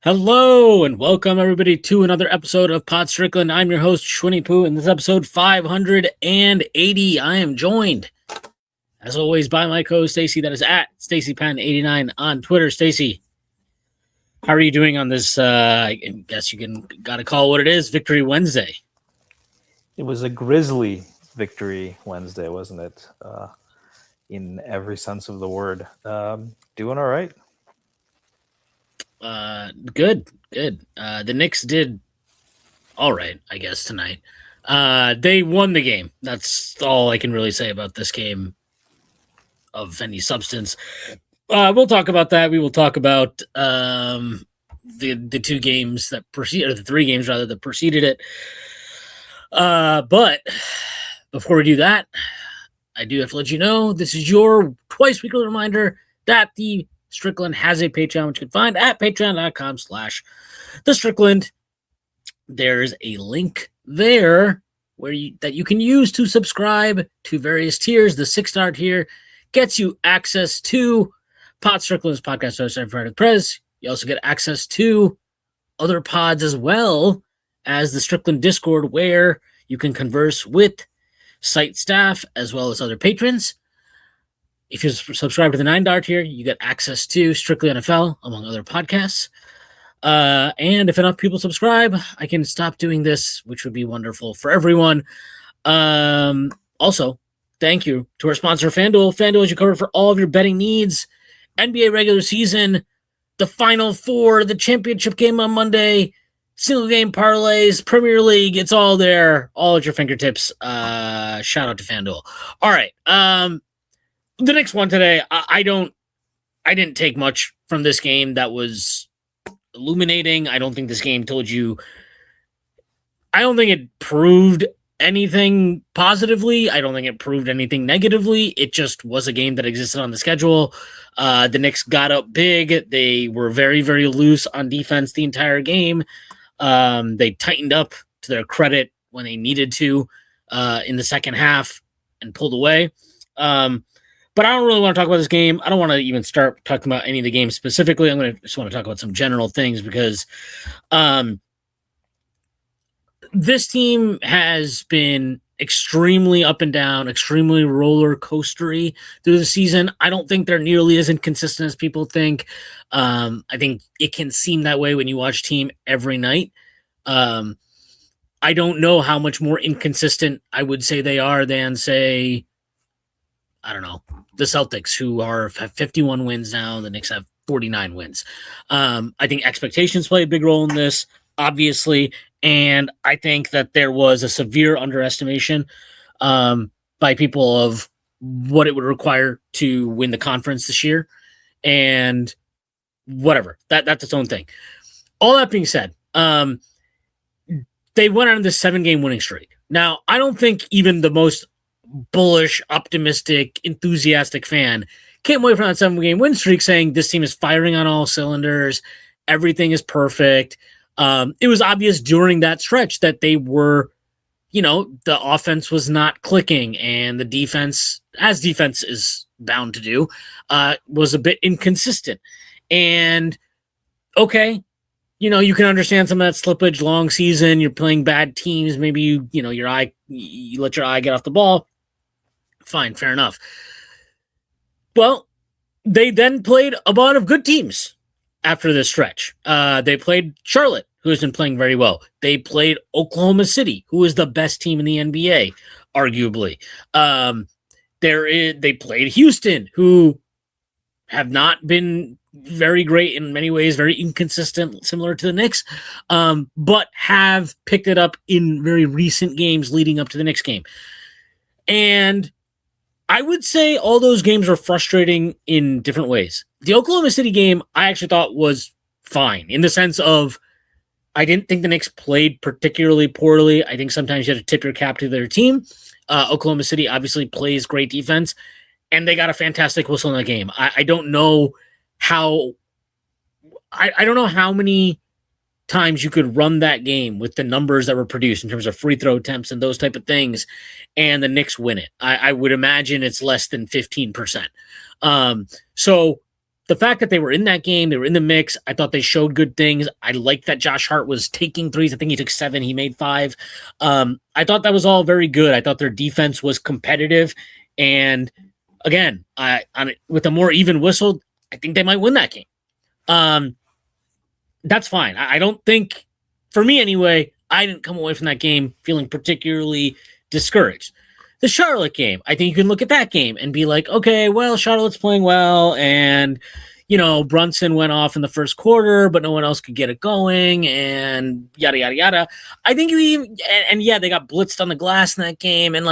Hello and welcome everybody to another episode of Pod Strickland. I'm your host Shwin and this is episode 580. I am joined, as always, by my co-host Stacy. That is at StacyPen89 on Twitter. Stacy, how are you doing on this? I guess you got to call it what it is. Victory Wednesday. It was a grisly victory Wednesday, wasn't it? In every sense of the word. Doing all right. Good. The Knicks did all right, I guess, tonight. They won the game. That's all I can really say about this game of any substance. We'll talk about that. We will talk about the two games that preceded, or the three games rather, that preceded it. But before we do that, I do have to let you know this is your twice weekly reminder that the Strickland has a Patreon, which you can find at patreon.com/the Strickland. There's a link there that you can use to subscribe to various tiers. The 6-star tier gets you access to Pod Strickland's podcast host and Friday Prez. You also get access to other pods as well as the Strickland Discord, where you can converse with site staff as well as other patrons. If you subscribe to the $9 tier, you get access to Strictly NFL, among other podcasts. And if enough people subscribe, I can stop doing this, which would be wonderful for everyone. Also, thank you to our sponsor, FanDuel. FanDuel is your cover for all of your betting needs. NBA regular season, the Final Four, the championship game on Monday, single game parlays, Premier League, it's all there, all at your fingertips. Shout out to FanDuel. All right. The Knicks won today. I didn't take much from this game that was illuminating. I don't think this game told you. I don't think it proved anything positively. I don't think it proved anything negatively. It just was a game that existed on the schedule. The Knicks got up big. They were very, very loose on defense the entire game. They tightened up, to their credit, when they needed to in the second half and pulled away. But I don't really want to talk about this game. I don't want to even start talking about any of the games specifically. I'm going to just want to talk about some general things because this team has been extremely up and down, extremely roller coastery through the season. I don't think they're nearly as inconsistent as people think. I think it can seem that way when you watch team every night. I don't know how much more inconsistent I would say they are than, say, I don't know, the Celtics, who have 51 wins now. The Knicks have 49 wins. I think expectations play a big role in this, obviously, and I think that there was a severe underestimation by people of what it would require to win the conference this year, and whatever. That's its own thing. All that being said, they went on this 7-game winning streak. Now, I don't think even the most bullish, optimistic, enthusiastic fan came away from that 7-game win streak saying this team is firing on all cylinders, everything is perfect. It was obvious during that stretch that they were, the offense was not clicking, and the defense, as defense is bound to do, was a bit inconsistent. And okay, you can understand some of that slippage, long season, you're playing bad teams, maybe you let your eye get off the ball. Fine, fair enough. Well, they then played a lot of good teams after this stretch. They played Charlotte, who has been playing very well. They played Oklahoma City, who is the best team in the NBA, arguably. They played Houston, who have not been very great in many ways, very inconsistent, similar to the Knicks, but have picked it up in very recent games leading up to the Knicks game. And I would say all those games are frustrating in different ways. The Oklahoma City game, I actually thought was fine, in the sense of I didn't think the Knicks played particularly poorly. I think sometimes you have to tip your cap to their team. Oklahoma City obviously plays great defense, and they got a fantastic whistle in the game. I don't know how many times you could run that game with the numbers that were produced in terms of free throw attempts and those type of things, and the Knicks win it. I would imagine it's less than 15%. So the fact that they were in that game, they were in the mix, I thought they showed good things. I liked that Josh Hart was taking threes. I think he took 7, he made 5. I thought that was all very good. I thought their defense was competitive. And again, with a more even whistle, I think they might win that game. That's fine. I don't think, for me anyway, I didn't come away from that game feeling particularly discouraged. The Charlotte game, I think you can look at that game and be like, okay, well, Charlotte's playing well, and, Brunson went off in the first quarter, but no one else could get it going, and yada, yada, yada. I think they got blitzed on the glass in that game, and,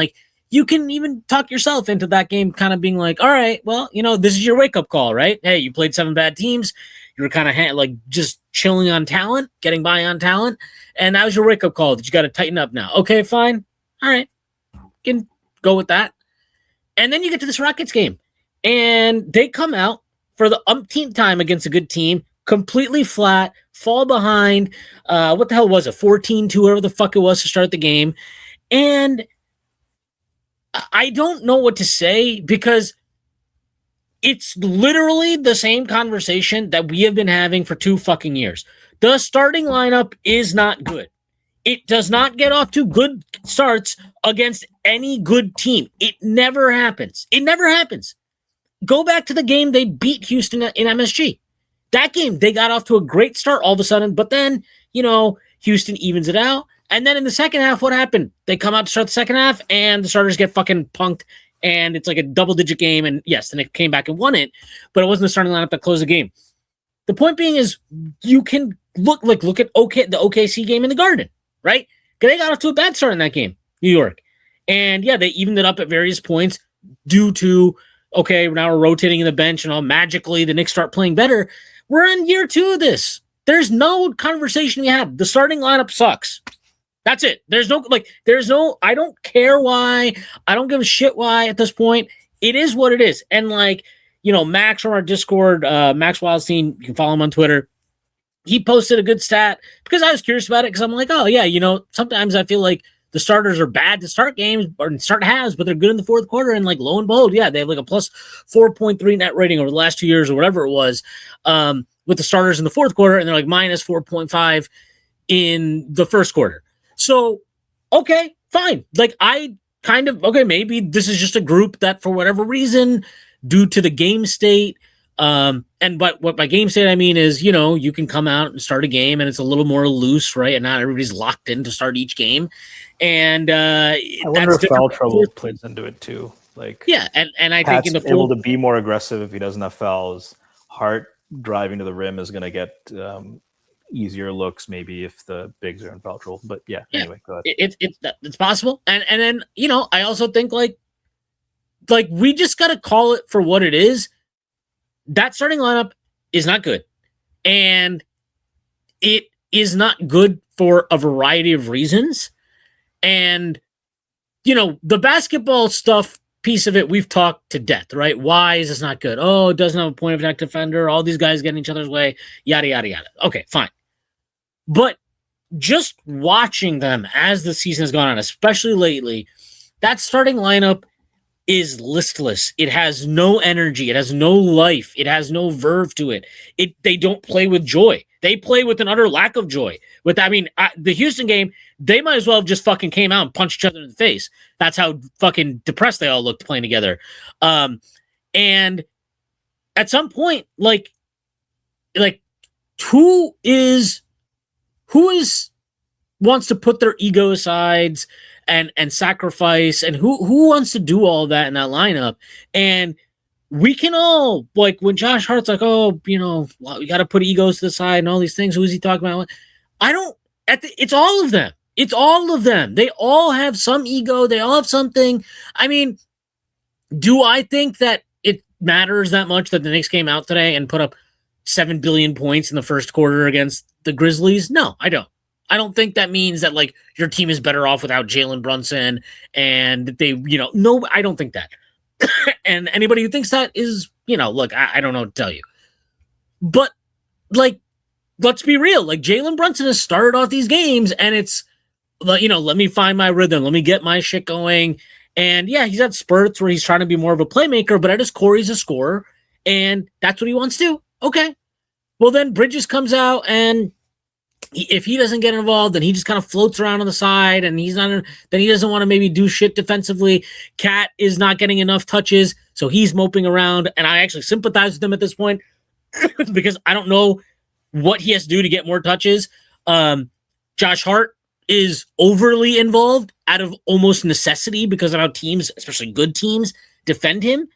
you can even talk yourself into that game kind of being like, all right, well, this is your wake-up call, right? Hey, you played 7 bad teams. You were kind of just chilling on talent, getting by on talent, and that was your wake-up call that you got to tighten up now. Okay, fine. All right. You can go with that. And then you get to this Rockets game, and they come out for the umpteenth time against a good team, completely flat, fall behind. What the hell was it? 14-2, whatever the fuck it was to start the game. And I don't know what to say because it's literally the same conversation that we have been having for 2 fucking years. The starting lineup is not good. It does not get off to good starts against any good team. It never happens. It never happens. Go back to the game they beat Houston in MSG. That game, they got off to a great start all of a sudden, but then, Houston evens it out. And then in the second half, what happened? They come out to start the second half, and the starters get fucking punked, and it's like a double-digit game. And yes, then it came back and won it, but it wasn't the starting lineup that closed the game. The point being is, you can look at the OKC game in the Garden, right? They got off to a bad start in that game, New York. And yeah, they evened it up at various points due to, okay, now we're rotating in the bench, and all magically the Knicks start playing better. We're in year 2 of this. There's no conversation we had. The starting lineup sucks. That's it. There's no, I don't care why. I don't give a shit why at this point. It is what it is. And Max from our Discord, Max Wildstein, you can follow him on Twitter. He posted a good stat because I was curious about it because I'm like, oh yeah, sometimes I feel like the starters are bad to start games or start halves, but they're good in the fourth quarter. And lo and behold, yeah, they have a plus 4.3 net rating over the last 2 years or whatever it was with the starters in the fourth quarter. And they're minus 4.5 in the first quarter. So, okay, fine. Maybe this is just a group that for whatever reason, due to the game state, but what by game state I mean is, you can come out and start a game and it's a little more loose, right? And not everybody's locked in to start each game. And I wonder if foul trouble plays into it too. And I Pat's think able to be more aggressive if he doesn't have fouls. Hart driving to the rim is going to get easier looks maybe if the bigs are in foul trouble. But anyway, go ahead. It's possible. And then, I also think we just got to call it for what it is. That starting lineup is not good. And it is not good for a variety of reasons. And, the basketball stuff piece of it, we've talked to death, right? Why is this not good? Oh, it doesn't have a point of attack defender. All these guys getting each other's way, yada, yada, yada. Okay, fine. But just watching them as the season has gone on, especially lately, that starting lineup is listless. It has no energy. It has no life. It has no verve to it. They don't play with joy. They play with an utter lack of joy. The Houston game, they might as well have just fucking came out and punched each other in the face. That's how fucking depressed they all looked playing together. And at some point, who wants to put their ego aside and sacrifice, and who wants to do all that in that lineup? And we can all, when Josh Hart's we got to put egos to the side and all these things. Who is he talking about? It's all of them. It's all of them. They all have some ego. They all have something. I mean, do I think that it matters that much that the Knicks came out today and put up 7 billion points in the first quarter against the Grizzlies? No, I don't. I don't think that means that your team is better off without Jalen Brunson and they, no, I don't think that. And anybody who thinks that is, look, I don't know what to tell you. But let's be real. Jalen Brunson has started off these games and it's, let me find my rhythm. Let me get my shit going. And yeah, he's had spurts where he's trying to be more of a playmaker, but at his core, he's a scorer. and that's what he wants to do. Okay. Well, then Bridges comes out, and if he doesn't get involved, then he just kind of floats around on the side, and then he doesn't want to maybe do shit defensively. Cat is not getting enough touches, so he's moping around, and I actually sympathize with him at this point because I don't know what he has to do to get more touches. Josh Hart is overly involved out of almost necessity because of how teams, especially good teams, defend him,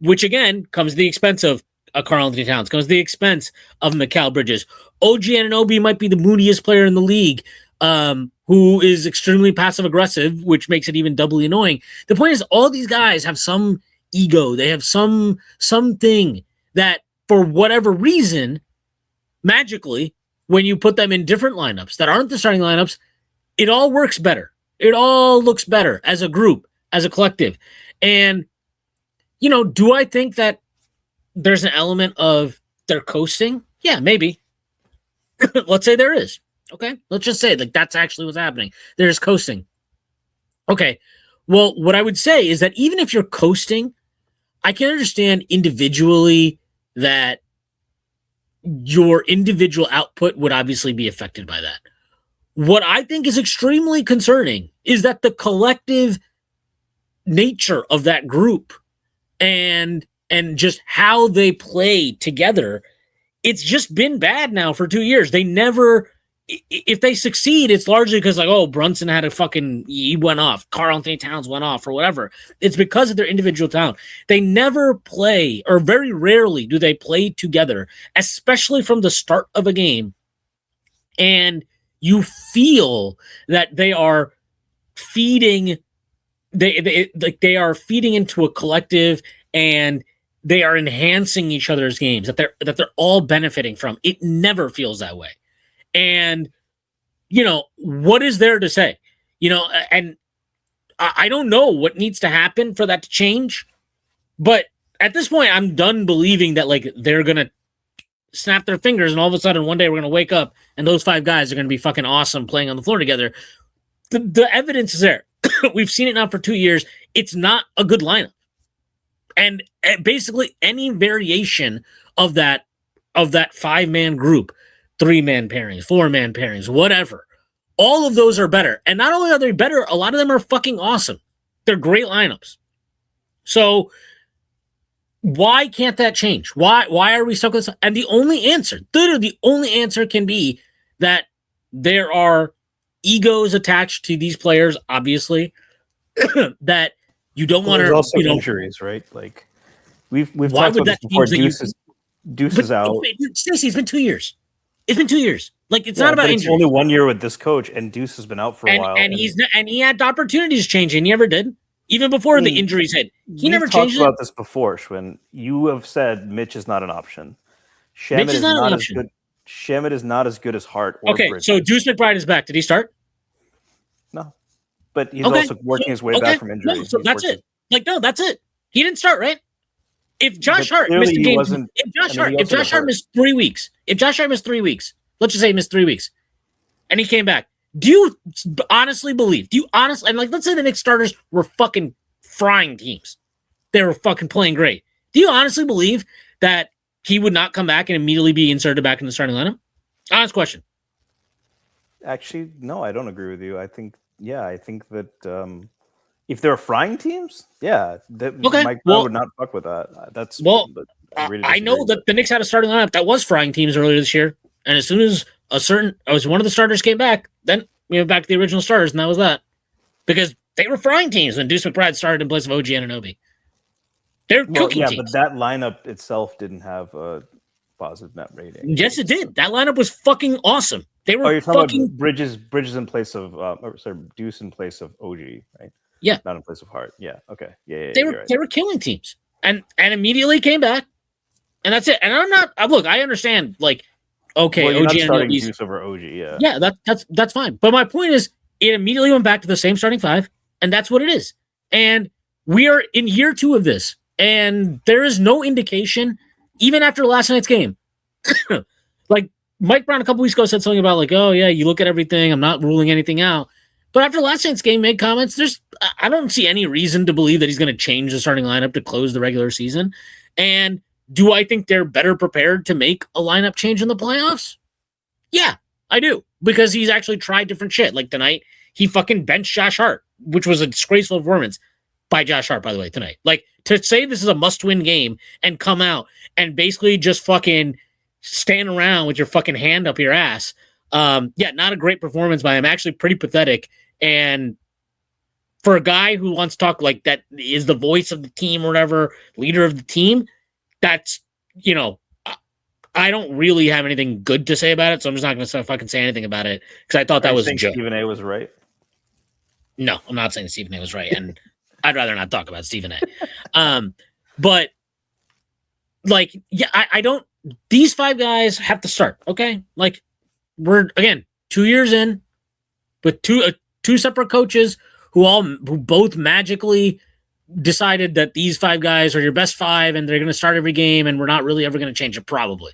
which again comes at the expense of Karl Anthony Towns, comes at the expense of Mikal Bridges. OG Anunoby might be the moodiest player in the league, who is extremely passive-aggressive, which makes it even doubly annoying. The point is, all these guys have some ego. They have something that, for whatever reason, magically, when you put them in different lineups that aren't the starting lineups, it all works better. It all looks better as a group, as a collective. And, do I think that there's an element of they're coasting? Yeah, maybe. Let's say there is. Okay? Let's just say that's actually what's happening. There's coasting. Okay. Well, what I would say is that even if you're coasting, I can understand individually that your individual output would obviously be affected by that. What I think is extremely concerning is that the collective nature of that group and just how they play together, it's just been bad now for 2 years. They never, if they succeed, it's largely because Brunson had he went off, Karl Anthony Towns went off or whatever. It's because of their individual talent. They never play, or very rarely do they play together, especially from the start of a game. And you feel that they are feeding, they are feeding into a collective, and they are enhancing each other's games, that they're all benefiting from. It never feels that way. And, what is there to say? And I don't know what needs to happen for that to change. But at this point, I'm done believing that, they're going to snap their fingers and all of a sudden one day we're going to wake up and those 5 guys are going to be fucking awesome playing on the floor together. The evidence is there. We've seen it now for 2 years. It's not a good lineup. And basically any variation of that 5-man group, 3-man pairings, 4-man pairings, whatever, all of those are better. And not only are they better, a lot of them are fucking awesome. They're great lineups. So why can't that change? Why are we stuck with this? And the only answer, literally the only answer can be that there are egos attached to these players, obviously, that you don't want to. There's also injuries, right? We've talked about this before. Deuce is out. Stacy, it's been 2 years. It's been 2 years. It's not about injury. It's only 1 year with this coach, and Deuce has been out for a while. And he had opportunities changing. He never did. Even before the injuries hit, he never changed it. We've talked about this before, Shwin. You have said Mitch is not an option. Mitch is not an option. Shamet is not as good as Hart. Okay, Bridges. So Deuce McBride is back. Did he start? No, but he's also working his way back from injury. No, so that's it. That's it. He didn't start, right? If Josh Hart missed a game, if Josh Hart missed 3 weeks, let's just say he missed 3 weeks, and he came back, do you honestly believe? And let's say the Knicks starters were fucking frying teams, they were fucking playing great. Do you honestly believe that he would not come back and immediately be inserted back in the starting lineup? Honest question. Actually, no, I don't agree with you. I think that if they're frying teams, Mike Brown would not fuck with that. I know that the Knicks had a starting lineup that was frying teams earlier this year, and as soon as one of the starters came back, then we went back to the original starters, and that was that. Because they were frying teams when Deuce McBride started in place of OG Anunoby. They're cooking teams. But that lineup itself didn't have a positive net rating. Yes, it did. That lineup was fucking awesome. They were you're talking about Bridges in place of Deuce in place of OG, right? Yeah. Not in place of Hart. Yeah. Okay. Yeah. They were killing teams. And immediately came back. And that's it. And I'm not I understand OG starting Deuce over OG, yeah. Yeah, that's fine. But my point is it immediately went back to the same starting 5, and that's what it is. And we are in year 2 of this. And there is no indication, even after last night's game. Mike Brown a couple weeks ago said something about you look at everything. I'm not ruling anything out. But after last night's game, made comments. I don't see any reason to believe that he's going to change the starting lineup to close the regular season. And do I think they're better prepared to make a lineup change in the playoffs? Yeah, I do. Because he's actually tried different shit. Like tonight, he fucking benched Josh Hart, which was a disgraceful performance by Josh Hart, by the way, tonight. Like, to say this is a must-win game and come out and basically just fucking stand around with your fucking hand up your ass. Yeah, not a great performance by him. Actually pretty pathetic. And for a guy who wants to talk like that is the voice of the team or whatever, leader of the team, that's, you know, I don't really have anything good to say about it, so I'm just not going to fucking say anything about it because I thought that was a joke. Stephen A was right? No, I'm not saying Stephen A was right, and I'd rather not talk about Stephen A. But, like, yeah, I don't... These 5 guys have to start, okay? Like, we're, again, 2 years in with two separate coaches who both magically decided that these 5 guys are your best 5 and they're going to start every game and we're not really ever going to change it, probably.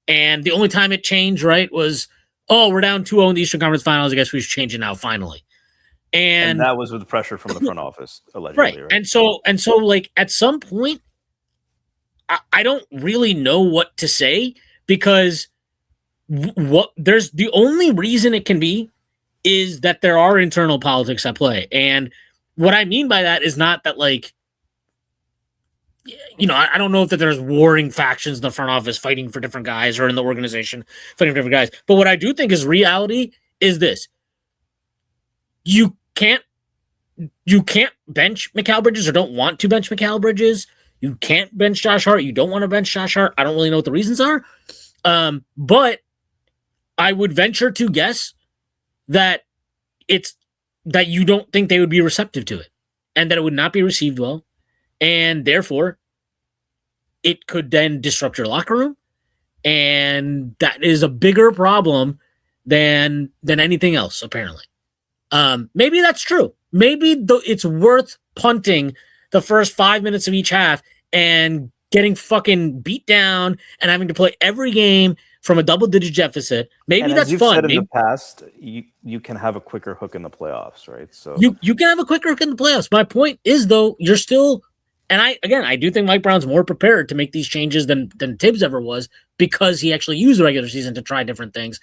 And the only time it changed, right, was, oh, we're down 2-0 in the Eastern Conference Finals. I guess we should change it now, finally. And that was with pressure from the front office, allegedly. Right. And so, like, at some point, I don't really know what to say because there's the only reason it can be is that there are internal politics at play. And what I mean by that is not that, like, you know, I don't know if that there's warring factions in the front office fighting for different guys or in the organization fighting for different guys. But what I do think is reality is this. You can't bench Mikal Bridges or don't want to bench Mikal Bridges. You can't bench Josh Hart. You don't want to bench Josh Hart. I don't really know what the reasons are. But I would venture to guess that it's that you don't think they would be receptive to it and that it would not be received well. And therefore, it could then disrupt your locker room. And that is a bigger problem than anything else, apparently. Maybe that's true. Maybe it's worth punting the first 5 minutes of each half and getting fucking beat down and having to play every game from a double-digit deficit. Maybe and that's as you've fun. Said in the past, you can have a quicker hook in the playoffs, right? So you can have a quicker hook in the playoffs. My point is, though, you're still, and I do think Mike Brown's more prepared to make these changes than Tibbs ever was because he actually used the regular season to try different things.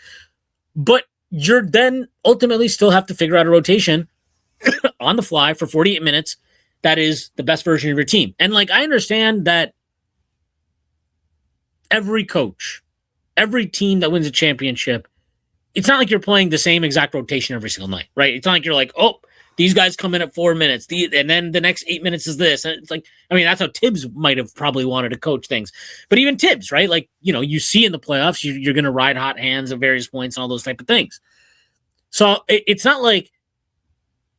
But you're then ultimately still have to figure out a rotation on the fly for 48 minutes that is the best version of your team. And, like, I understand that every coach, every team that wins a championship, it's not like you're playing the same exact rotation every single night, right? It's not like you're like, oh, these guys come in at 4 minutes, and then the next 8 minutes is this. And it's like, I mean, that's how Tibbs might have probably wanted to coach things. But even Tibbs, right? Like, you know, you see in the playoffs, you're going to ride hot hands at various points and all those type of things. So it's not like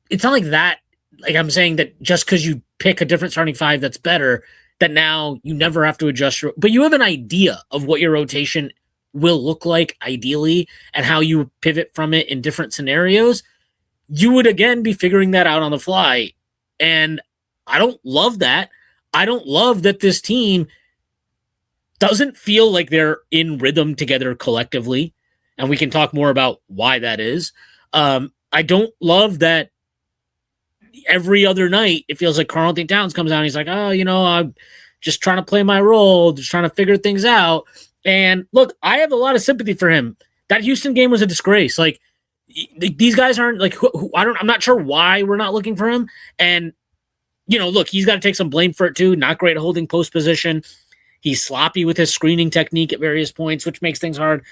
that. Like, I'm saying that just because you pick a different starting 5 that's better, that now you never have to adjust but you have an idea of what your rotation will look like ideally and how you pivot from it in different scenarios. You would again be figuring that out on the fly. And I don't love that. I don't love that this team doesn't feel like they're in rhythm together collectively. And we can talk more about why that is. I don't love that every other night it feels like Karl Anthony Towns comes out and he's like, oh, you know, I'm just trying to play my role, just trying to figure things out. And look, I have a lot of sympathy for him. That Houston game was a disgrace. Like, these guys aren't like, I'm not sure why we're not looking for him. And, you know, look, he's got to take some blame for it too. Not great holding post position. He's sloppy with his screening technique at various points, which makes things hard.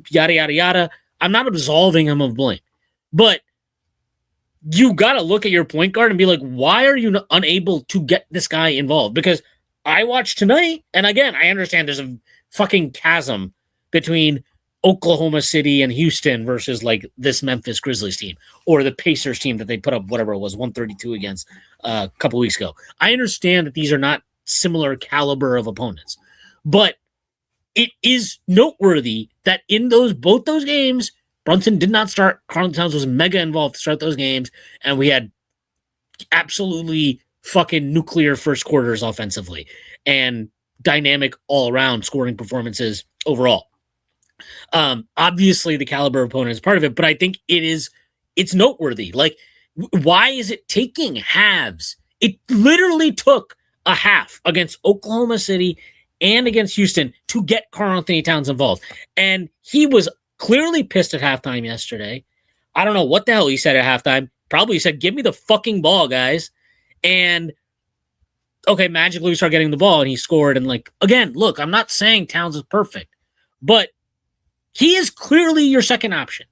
Yada, yada, yada. I'm not absolving him of blame, but you got to look at your point guard and be like, why are you unable to get this guy involved? Because I watched tonight, and again, I understand there's a fucking chasm between Oklahoma City and Houston versus like this Memphis Grizzlies team or the Pacers team that they put up whatever it was 132 against a couple weeks ago. I understand that these are not similar caliber of opponents, but it is noteworthy that in both those games, Brunson did not start. Karl Anthony Towns was mega involved to start those games, and we had absolutely fucking nuclear first quarters offensively and dynamic all-around scoring performances overall. Obviously, the caliber of opponent is part of it, but I think it's noteworthy. Like, why is it taking halves? It literally took a half against Oklahoma City and against Houston to get Karl-Anthony Towns involved. And he was clearly pissed at halftime yesterday. I don't know what the hell he said at halftime. Probably said, give me the fucking ball, guys. And okay, magically we start getting the ball and he scored. And like, again, look, I'm not saying Towns is perfect, but he is clearly your second option.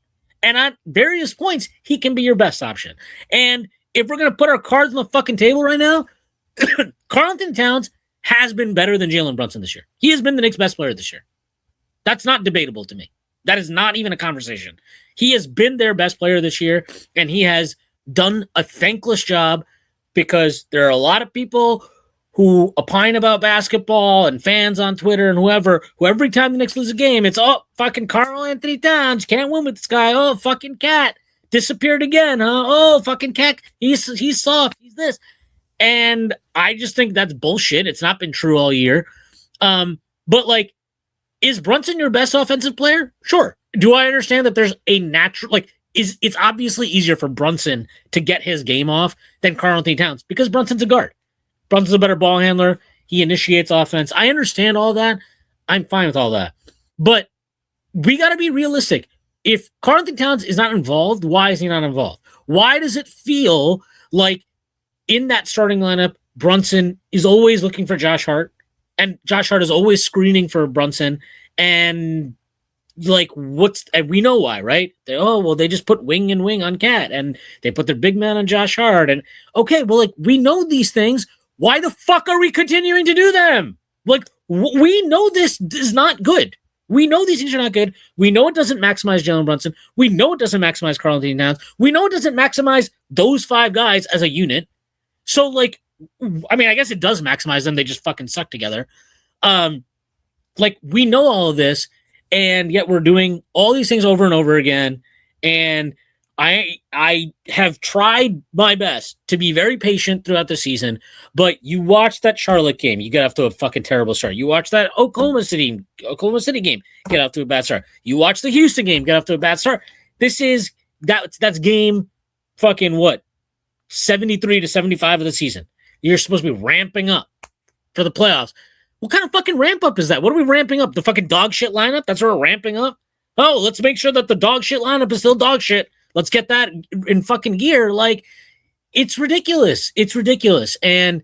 And at various points, he can be your best option. And if we're going to put our cards on the fucking table right now, Karl-Anthony Towns has been better than Jalen Brunson this year. He has been the Knicks' best player this year. That's not debatable to me. That is not even a conversation. He has been their best player this year, and he has done a thankless job because there are a lot of people who opine about basketball and fans on Twitter and whoever, who every time the Knicks lose a game, it's, oh, fucking Karl-Anthony Towns, can't win with this guy. Oh, fucking Cat disappeared again, huh? Oh, fucking Cat, he's soft, he's this. And I just think that's bullshit. It's not been true all year. But, like, is Brunson your best offensive player? Sure. Do I understand that there's a natural, like, it's obviously easier for Brunson to get his game off than Karl-Anthony Towns because Brunson's a guard. Brunson's a better ball handler. He initiates offense. I understand all that. I'm fine with all that. But we got to be realistic. If Karl-Anthony Towns is not involved, why is he not involved? Why does it feel like in that starting lineup, Brunson is always looking for Josh Hart, and Josh Hart is always screening for Brunson, and like and we know why, right? They just put wing and wing on Cat, and they put their big man on Josh Hart, and okay, well, like we know these things. Why the fuck are we continuing to do them? Like we know this is not good. We know these things are not good. We know it doesn't maximize Jalen Brunson. We know it doesn't maximize Karl-Anthony Towns. We know it doesn't maximize those five guys as a unit. So, like, I mean, I guess it does maximize them. They just fucking suck together. Like, we know all of this, and yet we're doing all these things over and over again. And I have tried my best to be very patient throughout the season, but you watch that Charlotte game, you get off to a fucking terrible start. You watch that Oklahoma City game, get off to a bad start. You watch the Houston game, get off to a bad start. That's game fucking what? 73 to 75 of the season. You're supposed to be ramping up for the playoffs. What kind of fucking ramp up is that? What are we ramping up? The fucking dog shit lineup? That's what we're ramping up? Oh, let's make sure that the dog shit lineup is still dog shit. Let's get that in fucking gear. Like, it's ridiculous. It's ridiculous. And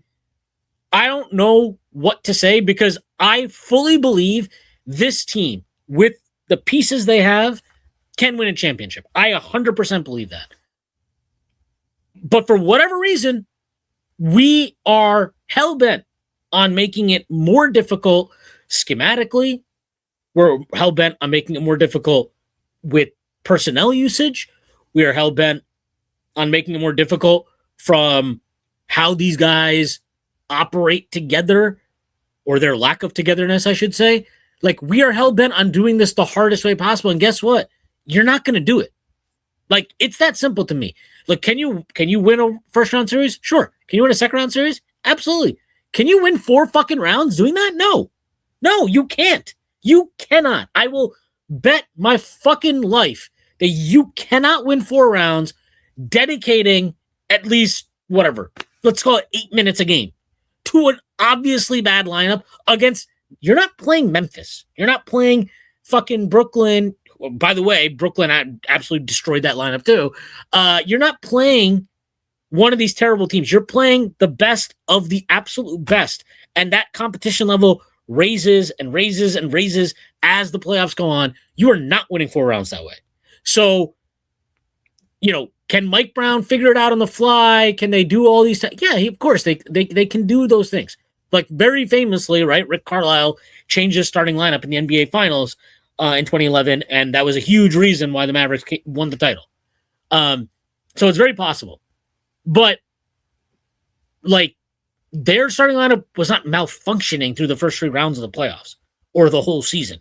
I don't know what to say because I fully believe this team, with the pieces they have, can win a championship. I 100% believe that. But for whatever reason, we are hell-bent on making it more difficult schematically. We're hell-bent on making it more difficult with personnel usage. We are hell-bent on making it more difficult from how these guys operate together, or their lack of togetherness, I should say. Like, we are hell-bent on doing this the hardest way possible, and guess what? You're not going to do it. Like, it's that simple to me. Like, can you win a first-round series? Sure. Can you win a second-round series? Absolutely. Can you win 4 fucking rounds doing that? No. No, you can't. You cannot. I will bet my fucking life that you cannot win 4 rounds dedicating at least, whatever, let's call it 8 minutes a game to an obviously bad lineup against, you're not playing Memphis. You're not playing fucking Brooklyn. Well, by the way, Brooklyn absolutely destroyed that lineup too. You're not playing one of these terrible teams. You're playing the best of the absolute best. And that competition level raises and raises and raises as the playoffs go on. You are not winning 4 rounds that way. So, can Mike Brown figure it out on the fly? Can they do all these things? Yeah, of course, they can do those things. Like, very famously, right, Rick Carlisle changed his starting lineup in the NBA Finals in 2011, and that was a huge reason why the Mavericks won the title. So it's very possible. But, like, their starting lineup was not malfunctioning through the first 3 rounds of the playoffs or the whole season.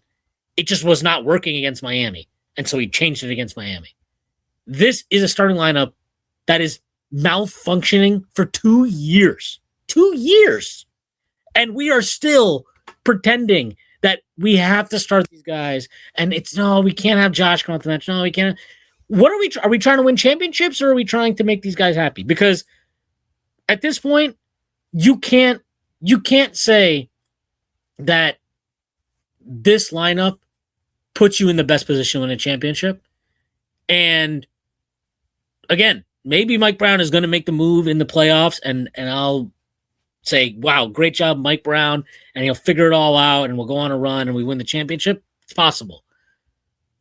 It just was not working against Miami, and so he changed it against Miami. This is a starting lineup that is malfunctioning for 2 years. 2 years! And we are still pretending that we have to start these guys, and no, we can't have Josh come off the bench. No, we can't. What are we trying to win championships, or are we trying to make these guys happy? Because at this point, you can't you can't say that this lineup puts you in the best position to win a championship. And again, maybe Mike Brown is going to make the move in the playoffs, and I'll say, wow, great job, Mike Brown, and he'll figure it all out, and we'll go on a run, and we win the championship. It's possible.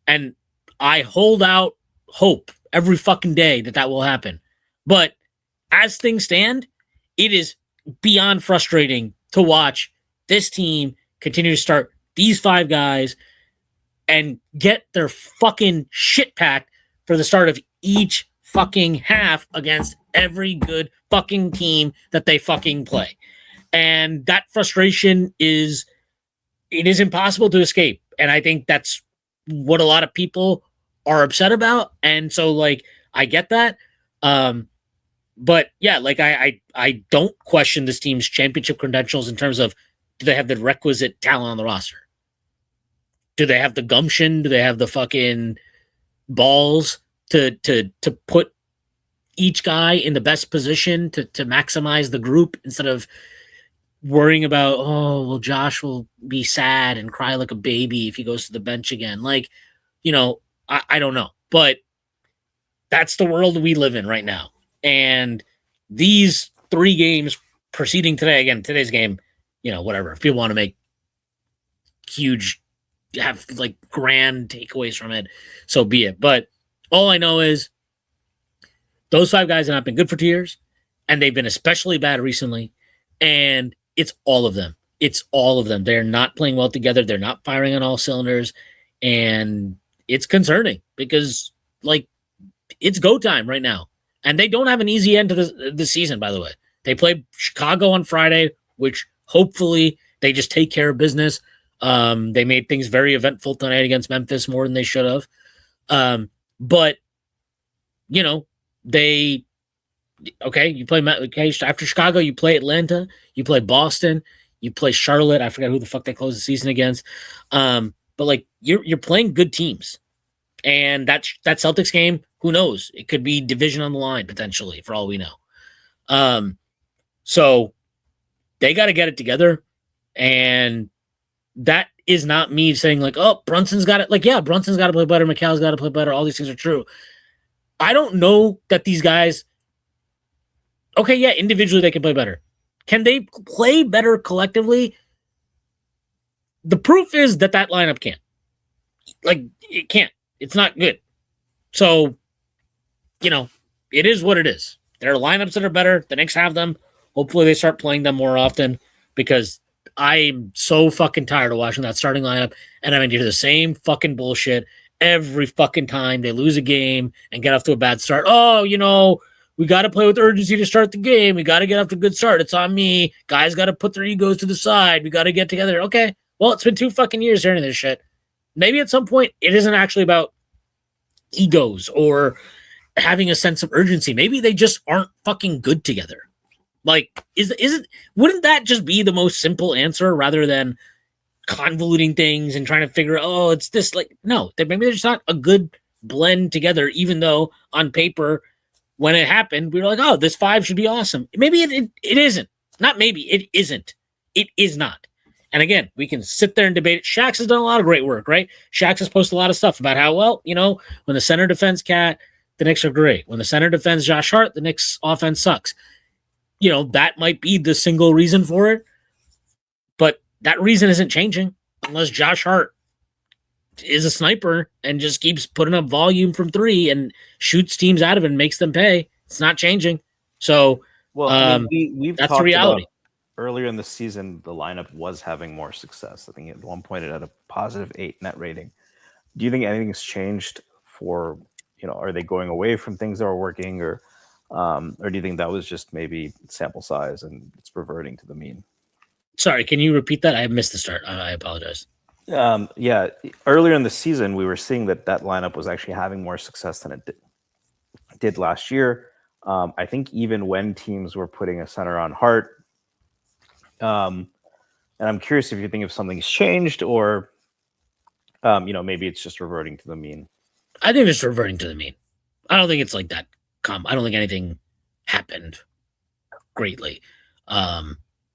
And I hold out hope every fucking day that will happen. But as things stand, it is beyond frustrating to watch this team continue to start these 5 guys and get their fucking shit packed for the start of each fucking half against every good fucking team that they fucking play. And that frustration is impossible to escape. And I think that's what a lot of people are upset about. And so, like, I get that. But yeah, like I don't question this team's championship credentials in terms of, do they have the requisite talent on the roster? Do they have the gumption? Do they have the fucking balls to put each guy in the best position to maximize the group instead of worrying about, oh, well, Josh will be sad and cry like a baby if he goes to the bench again? Like, I don't know. But that's the world we live in right now. And these 3 games preceding today, again, today's game, whatever. If people want to make huge, have like grand takeaways from it, so be it. But all I know is those 5 guys have not been good for 2 years, and they've been especially bad recently. And it's all of them. It's all of them. They're not playing well together. They're not firing on all cylinders. And it's concerning because, like, it's go time right now. And they don't have an easy end to the season, by the way. They play Chicago on Friday, which hopefully they just take care of business. They made things very eventful tonight against Memphis, more than they should have. But, you play after Chicago, you play Atlanta, you play Boston, you play Charlotte. I forgot who the fuck they closed the season against. But like you're playing good teams. And that Celtics game, who knows? It could be division on the line potentially, for all we know. So they got to get it together, and that is not me saying like, oh, Brunson's got it. Like, yeah, Brunson's got to play better. McCall's got to play better. All these things are true. I don't know that these guys. Okay, yeah, individually they can play better. Can they play better collectively? The proof is that lineup can't. Like, it can't. It's not good. So, it is what it is. There are lineups that are better. The Knicks have them. Hopefully they start playing them more often, because I'm so fucking tired of watching that starting lineup, and having to do the same fucking bullshit every fucking time they lose a game and get off to a bad start. Oh, we got to play with urgency to start the game. We got to get off to a good start. It's on me. Guys got to put their egos to the side. We got to get together. Okay, well, it's been 2 fucking years hearing this shit. Maybe at some point it isn't actually about egos or having a sense of urgency. Maybe they just aren't fucking good together. Like, wouldn't that just be the most simple answer rather than convoluting things and trying to figure out, oh, it's this? Like, no, maybe they're just not a good blend together, even though on paper, when it happened, we were like, oh, this 5 should be awesome. Maybe it isn't. Not maybe, it isn't. It is not. And again, we can sit there and debate it. Shax has done a lot of great work, right? Shax has posted a lot of stuff about how, well, when the center defends Cat, the Knicks are great. When the center defends Josh Hart, the Knicks offense sucks. That might be the single reason for it. But that reason isn't changing unless Josh Hart is a sniper and just keeps putting up volume from 3 and shoots teams out of it and makes them pay. It's not changing. So, we've that's the reality. Earlier in the season, the lineup was having more success. I think at one point it had a positive 8 net rating. Do you think anything's changed for, are they going away from things that are working, or do you think that was just maybe sample size and it's reverting to the mean? Sorry, can you repeat that? I missed the start. I apologize. Yeah, earlier in the season, we were seeing that lineup was actually having more success than it did last year. I think even when teams were putting a center on Hart, and I'm curious if you think if something's changed, or maybe it's just reverting to the mean. I think it's reverting to the mean. I don't think it's like that. I don't think anything happened greatly.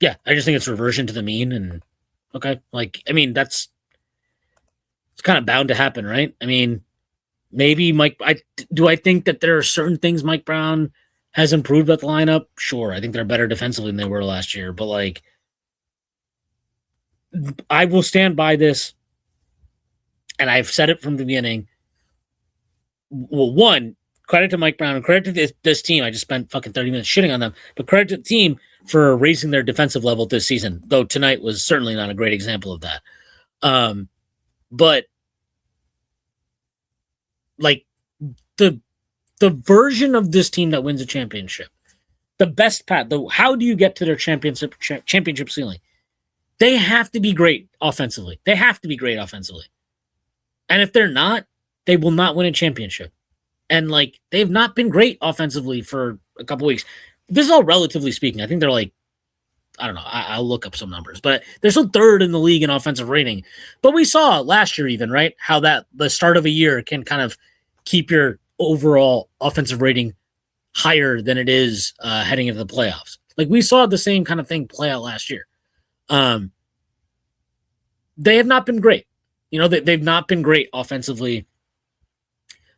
Yeah, I just think it's reversion to the mean, and okay, like I mean it's kind of bound to happen, right? I mean, maybe I think that there are certain things Mike Brown has improved at the lineup. Sure, I think they're better defensively than they were last year, but like I will stand by this, and I've said it from the beginning. Well, one, credit to Mike Brown and credit to this team. I just spent fucking 30 minutes shitting on them, but credit to the team for raising their defensive level this season, though tonight was certainly not a great example of that. But like the version of this team that wins a championship, the best path, how do you get to their championship ceiling? They have to be great offensively. And if they're not, they will not win a championship. And like they've not been great offensively for a couple weeks. This is all relatively speaking. I think they're like, I don't know. I'll look up some numbers, but they're still third in the league in offensive rating. But we saw last year, even right, how that the start of a year can kind of keep your overall offensive rating higher than it is heading into the playoffs. Like we saw the same kind of thing play out last year. They have not been great. You know, they've not been great offensively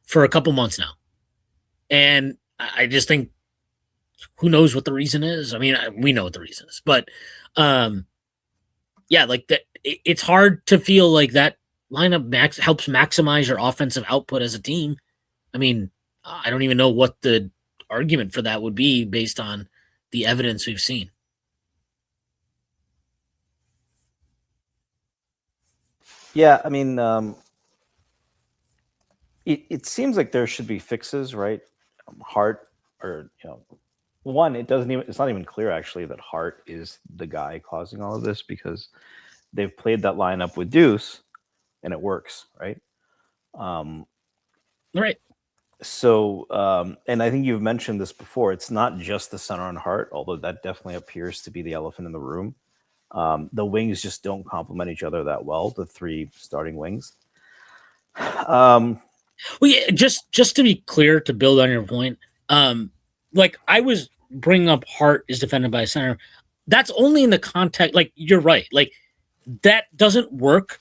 for a couple months now. And I just think who knows what the reason is. I mean, we know what the reason is, but yeah, like that. It's hard to feel like that lineup helps maximize your offensive output as a team. I mean, I don't even know what the argument for that would be based on the evidence we've seen. Yeah, I mean, it seems like there should be fixes, right? Hart, or one, it's not even clear actually that Hart is the guy causing all of this, because they've played that lineup with Deuce and it works, right? Right. So, and I think you've mentioned this before, it's not just the center on Hart, although that definitely appears to be the elephant in the room. The wings just don't complement each other that well, the three starting wings. Well, yeah, just to be clear, to build on your point, like I was bringing up Hart is defended by a center. That's only in the context, like you're right, like that doesn't work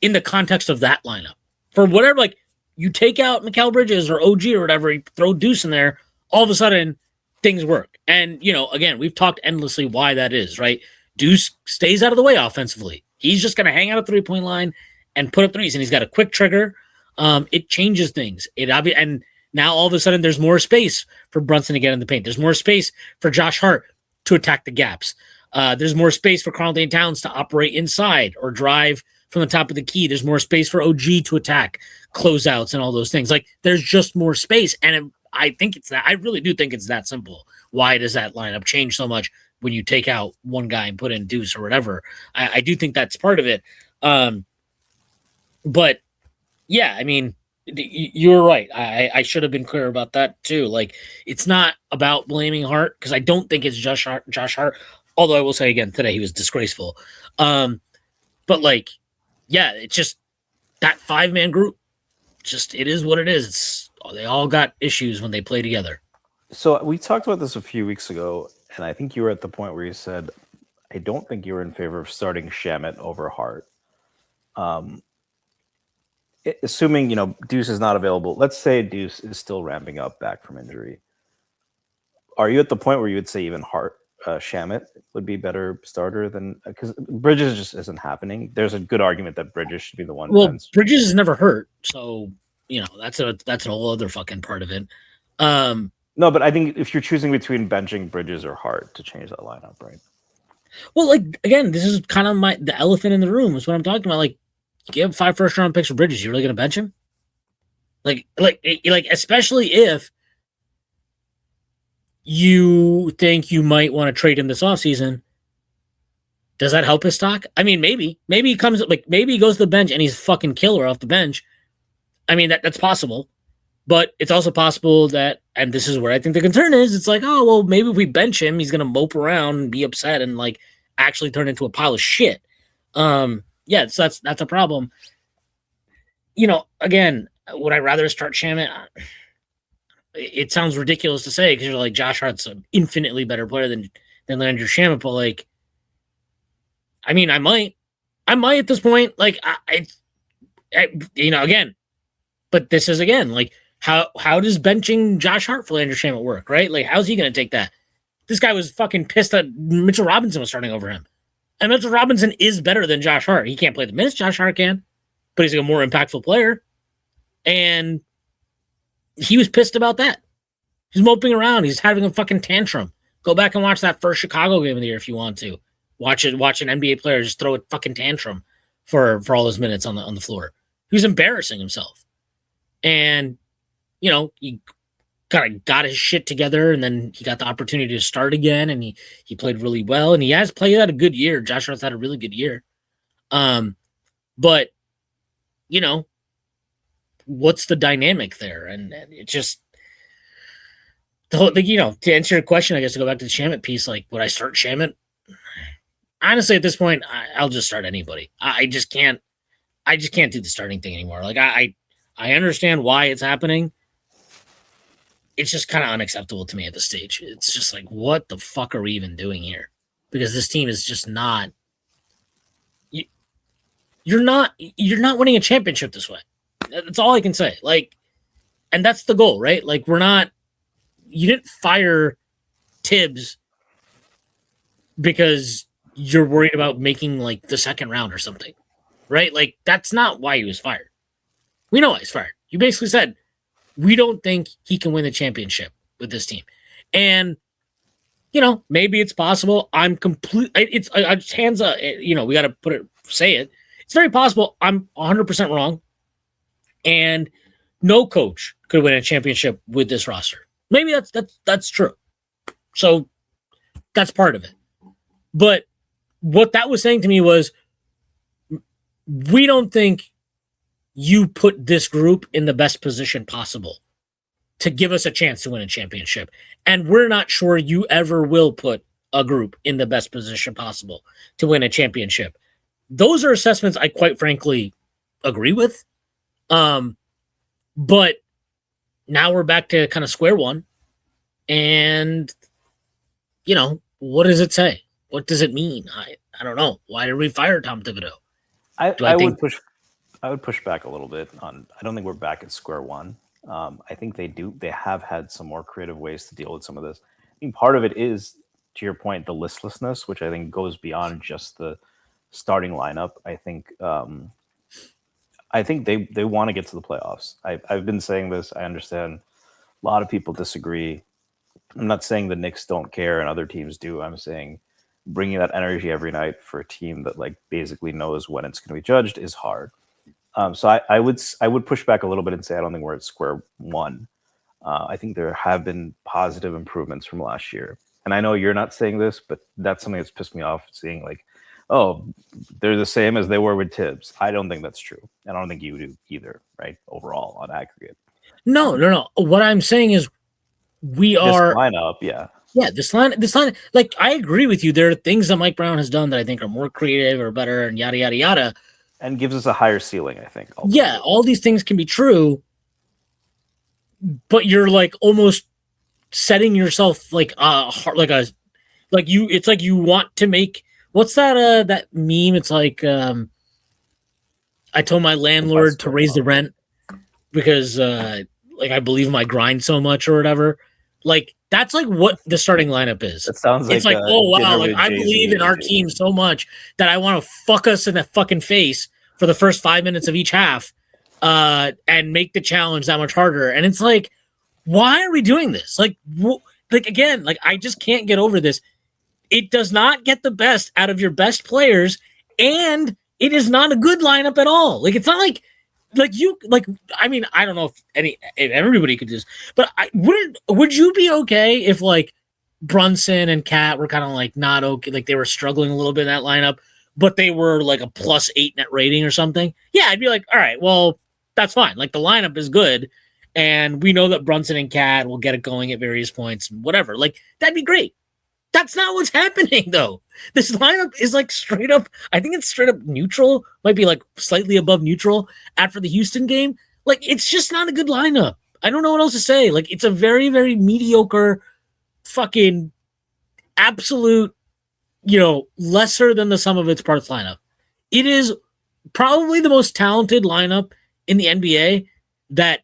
in the context of that lineup. For whatever, like you take out Mikal Bridges or OG or whatever, you throw Deuce in there, all of a sudden things work. And again, we've talked endlessly why that is, right? Deuce stays out of the way offensively. He's just going to hang out at the 3-point line and put up threes, and he's got a quick trigger. It changes things. And now all of a sudden there's more space for Brunson to get in the paint. There's more space for Josh Hart to attack the gaps. There's more space for Karl-Anthony Towns to operate inside or drive from the top of the key. There's more space for OG to attack closeouts and all those things. Like there's just more space, and I think it's that. I really do think it's that simple. Why does that lineup change so much when you take out one guy and put in Deuce or whatever? I do think that's part of it. But yeah, I mean, you're right. I should have been clear about that too. Like, it's not about blaming Hart, because I don't think it's Josh Hart. Although I will say again, today he was disgraceful. But like, yeah, it's just that 5-man group. Just it is what it is. They all got issues when they play together. So we talked about this a few weeks ago, and I think you were at the point where you said, I don't think you were in favor of starting Shamet over Hart. Assuming, Deuce is not available, let's say Deuce is still ramping up back from injury. Are you at the point where you would say even Shamet would be better starter than, because Bridges just isn't happening? There's a good argument that Bridges should be the one. Well, Bridges is never hurt, so that's a whole other fucking part of it. No, but I think if you're choosing between benching Bridges or Hart to change that lineup, right? Well, like again, this is kind of the elephant in the room is what I'm talking about. Like, you give 5 first-round picks for Bridges, you really gonna bench him? Like, especially if you think you might want to trade him this offseason, does that help his stock? I mean, maybe he comes maybe he goes to the bench and he's fucking killer off the bench. I mean, that's possible, but it's also possible that, and this is where I think the concern is, it's like, oh well, maybe if we bench him, he's gonna mope around and be upset and like actually turn into a pile of shit. Yeah, so that's a problem. Again, would I rather start Shamet? It sounds ridiculous to say, because you're like, Josh Hart's an infinitely better player than than Landry Shamet, but like, I mean, I might at this point. Like, again, but this is again like how does benching Josh Hart for Landry Shamet work, right? Like, how's he going to take that? This guy was fucking pissed that Mitchell Robinson was starting over him, and Mitchell Robinson is better than Josh Hart. He can't play the minutes Josh Hart can, but he's a more impactful player, and he was pissed about that. He's moping around. He's having a fucking tantrum. Go back and watch that first Chicago game of the year if you want to. Watch an NBA player just throw a fucking tantrum for all his minutes on the floor. He was embarrassing himself. And, he kind of got his shit together, and then he got the opportunity to start again, and he played really well, and he has played at a good year. Josh Hart's had a really good year. But, what's the dynamic there? And it just, to answer your question, I guess to go back to the Shamet piece, like, would I start Shamet? Honestly, at this point, I'll just start anybody. I just can't do the starting thing anymore. Like, I understand why it's happening. It's just kind of unacceptable to me at this stage. It's just like, what the fuck are we even doing here? Because this team is just not. You're not winning a championship this way. That's all I can say. Like, and that's the goal, right? Like, you didn't fire Tibbs because you're worried about making like the second round or something, right? Like, that's not why he was fired. We know why he's fired. You basically said, we don't think he can win the championship with this team. And, maybe it's possible. It's hands up, we got to say it. It's very possible I'm 100% wrong. And no coach could win a championship with this roster. Maybe that's true. So that's part of it. But what that was saying to me was, we don't think you put this group in the best position possible to give us a chance to win a championship. And we're not sure you ever will put a group in the best position possible to win a championship. Those are assessments I quite frankly agree with. But now we're back to kind of square one. And, what does it say? What does it mean? I don't know. Why did we fire Tom Thibodeau? I would push back a little bit on. I don't think we're back at square one. I think they have had some more creative ways to deal with some of this. I think part of it is, to your point, the listlessness, which I think goes beyond just the starting lineup. I think they want to get to the playoffs. I've been saying this. I understand a lot of people disagree. I'm not saying the Knicks don't care and other teams do. I'm saying bringing that energy every night for a team that like basically knows when it's going to be judged is hard. So I would push back a little bit and say I don't think we're at square one. I think there have been positive improvements from last year, and I know you're not saying this, but that's something that's pissed me off. Seeing like, oh, they're the same as they were with Tibbs. I don't think that's true, and I don't think you do either. Right? Overall, on aggregate. No. What I'm saying is, we are this lineup, yeah. Yeah, this line, like, I agree with you. There are things that Mike Brown has done that I think are more creative or better and yada, yada, yada. And gives us a higher ceiling, I think. Ultimately. Yeah, all these things can be true, but you're like almost setting yourself like it's like you want to make, what's that that meme? It's like I told my landlord to raise the rent because like I believe in my grind so much or whatever. Like, that's like what the starting lineup is. It sounds like it's like, oh wow, like I believe in our team so much that I want to fuck us in the fucking face for the first 5 minutes of each half, and make the challenge that much harder. And it's like, why are we doing this? Like again, like I just can't get over this. It does not get the best out of your best players, and it is not a good lineup at all. Like, it's not like you like. I mean, I don't know if everybody could do this, but would you be okay if like Brunson and Cat were kind of like not okay, like they were struggling a little bit in that lineup, but they were like a +8 net rating or something? Yeah, I'd be like, all right, well, that's fine. Like, the lineup is good, and we know that Brunson and Cat will get it going at various points, whatever. Like, that'd be great. That's not what's happening, though. This lineup is like straight up, I think it's straight up neutral, might be like slightly above neutral after the Houston game. Like, it's just not a good lineup. I don't know what else to say. Like, it's a very, very mediocre fucking absolute, lesser than the sum of its parts lineup. It is probably the most talented lineup in the NBA that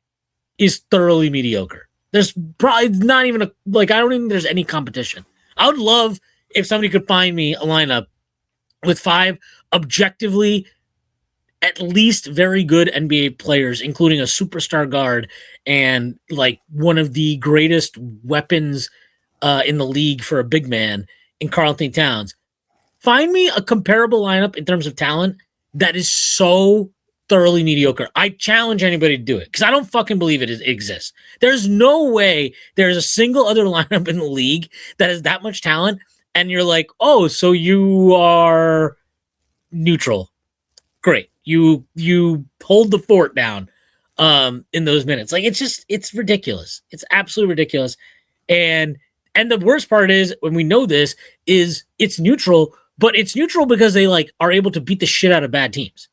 is thoroughly mediocre. There's probably not even I don't even think there's any competition. I would love if somebody could find me a lineup with 5 objectively at least very good NBA players, including a superstar guard and one of the greatest weapons in the league for a big man in Karl Anthony Towns. Find me a comparable lineup in terms of talent that is so thoroughly mediocre. I challenge anybody to do it because I don't fucking believe it exists. There's no way there's a single other lineup in the league that has that much talent, and you're like, oh, so you are neutral. Great. You hold the fort down in those minutes. It's ridiculous. It's absolutely ridiculous. And the worst part is when we know this is it's neutral, but it's neutral because they are able to beat the shit out of bad teams.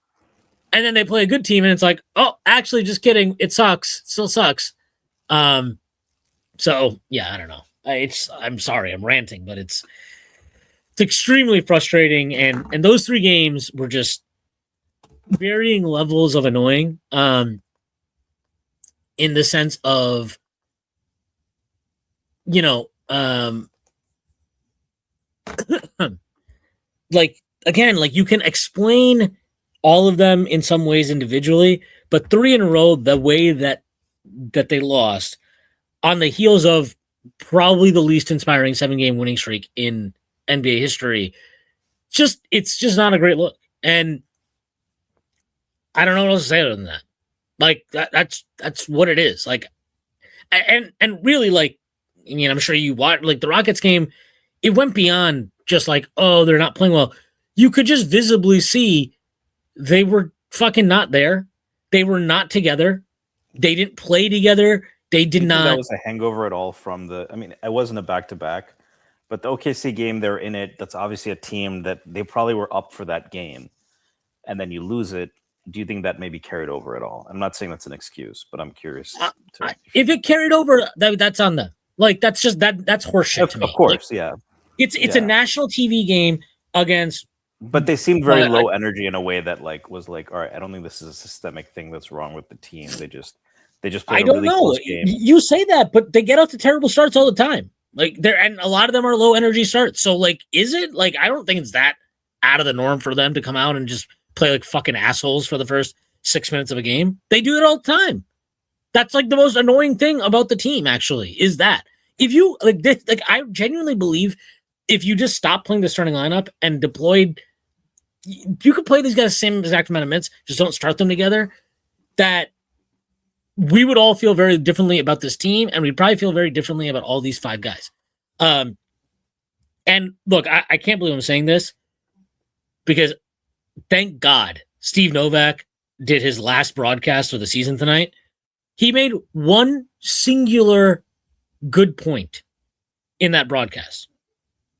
And then they play a good team and it's like, oh, actually just kidding. It sucks. It still sucks. So yeah, I don't know. I'm sorry, I'm ranting, but it's extremely frustrating. And those 3 games were just varying levels of annoying in the sense of again, you can explain all of them in some ways individually, but 3 in a row, the way that they lost on the heels of probably the least inspiring 7-game winning streak in NBA history, it's just not a great look. And I don't know what else to say other than that. That's what it is. And really, I'm sure you watched the Rockets game. It went beyond just oh, they're not playing well. You could just visibly see they were fucking not there. They were not together. They didn't play together. They did not. That was a hangover at all from the. I mean, it wasn't a back-to-back, but the OKC game, they're in it. That's obviously a team that they probably were up for that game, and then you lose it. Do you think that maybe carried over at all? I'm not saying that's an excuse, but I'm curious. If it carried over, that's on them. That's just that's horseshit to me. Of course, yeah. It's a national TV game against. But they seemed very low energy in a way that was all right. I don't think this is a systemic thing that's wrong with the team. They just played I don't know. You say that, but they get out to terrible starts all the time. And a lot of them are low energy starts. So is it I don't think it's that out of the norm for them to come out and just play fucking assholes for the first 6 minutes of a game. They do it all the time. That's the most annoying thing about the team, actually, is that if you I genuinely believe if you just stopped playing the starting lineup and deployed, you could play these guys the same exact amount of minutes, just don't start them together, that we would all feel very differently about this team, and we'd probably feel very differently about all these 5 guys. And look, I can't believe I'm saying this because thank God Steve Novak did his last broadcast of the season tonight. He made one singular good point in that broadcast,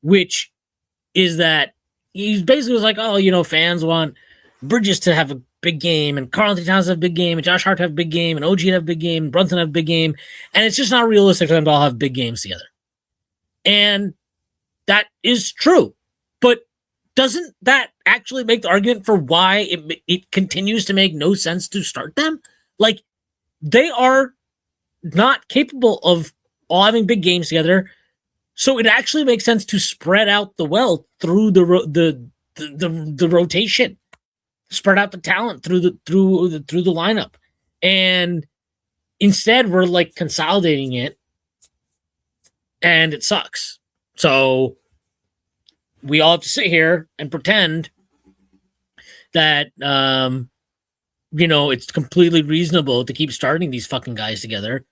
which is that he basically was oh, fans want Bridges to have a big game, and Karl Anthony Towns to have a big game, and Josh Hart to have a big game, and OG to have a big game, and Brunson to have a big game, and it's just not realistic for them to all have big games together. And that is true. But doesn't that actually make the argument for why it continues to make no sense to start them? They are not capable of all having big games together, so it actually makes sense to spread out the wealth through the rotation, spread out the talent through the lineup, and instead we're consolidating it, and it sucks. So we all have to sit here and pretend that it's completely reasonable to keep starting these fucking guys together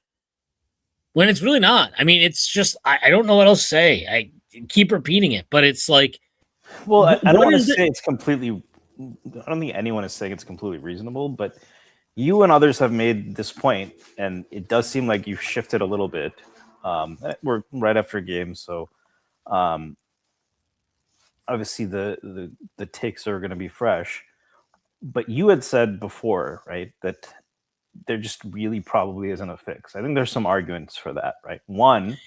when it's really not. I mean, it's just I don't know what else to say. I keep repeating it, but it's well, I don't want to say it's completely. I don't think anyone is saying it's completely reasonable, but you and others have made this point, and it does seem like you've shifted a little bit. We're right after a game, so obviously the takes are going to be fresh. But you had said before, right, that there just really probably isn't a fix. I think there's some arguments for that, right? One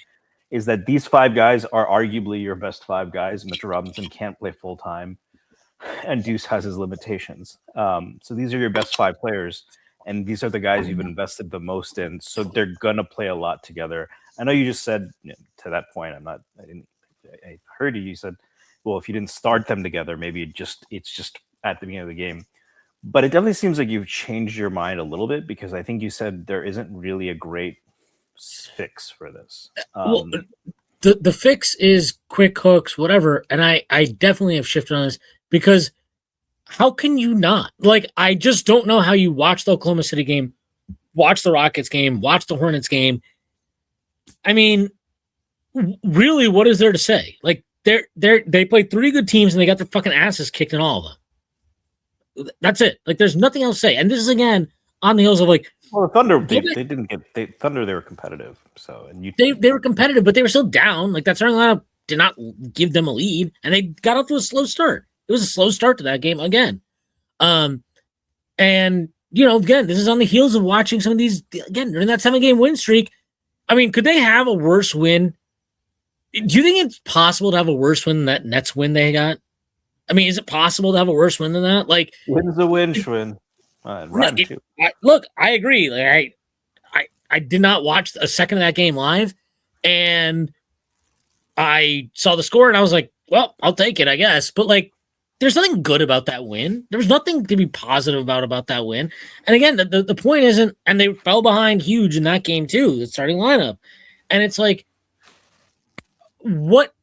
is that these 5 guys are arguably your best 5 guys. Mitchell Robinson can't play full time, and Deuce has his limitations. So these are your best 5 players, and these are the guys you've invested the most in. So they're gonna play a lot together. I know you just said to that point. I heard you. You said, well, if you didn't start them together, maybe it's just at the beginning of the game. But it definitely seems like you've changed your mind a little bit, because I think you said there isn't really a great fix for this. Well, the fix is quick hooks, whatever. And I definitely have shifted on this, because how can you not? Like, I just don't know how you watch the Oklahoma City game, watch the Rockets game, watch the Hornets game. I mean, really, what is there to say? Like, they played 3 good teams and they got their fucking asses kicked in all of them. That's it. Like, there's nothing else to say. And this is, again, on the heels of, like, well, the Thunder, they didn't get Thunder. They were competitive. So, and they were competitive, but they were still down. Like, that starting lineup did not give them a lead, and they got off to a slow start. It was a slow start to that game again. And again, this is on the heels of watching some of these, again, during that 7-game win streak. I mean, could they have a worse win? Do you think it's possible to have a worse win than that Nets win they got? I mean, is it possible to have a worse win than that? Like, win's a win, Shwin. Look, I agree. Like, I did not watch a second of that game live, and I saw the score and I was like, well, I'll take it, I guess. But, like, there's nothing good about that win. There was nothing to be positive about that win. And again, the point isn't, and they fell behind huge in that game too, the starting lineup. And it's like, what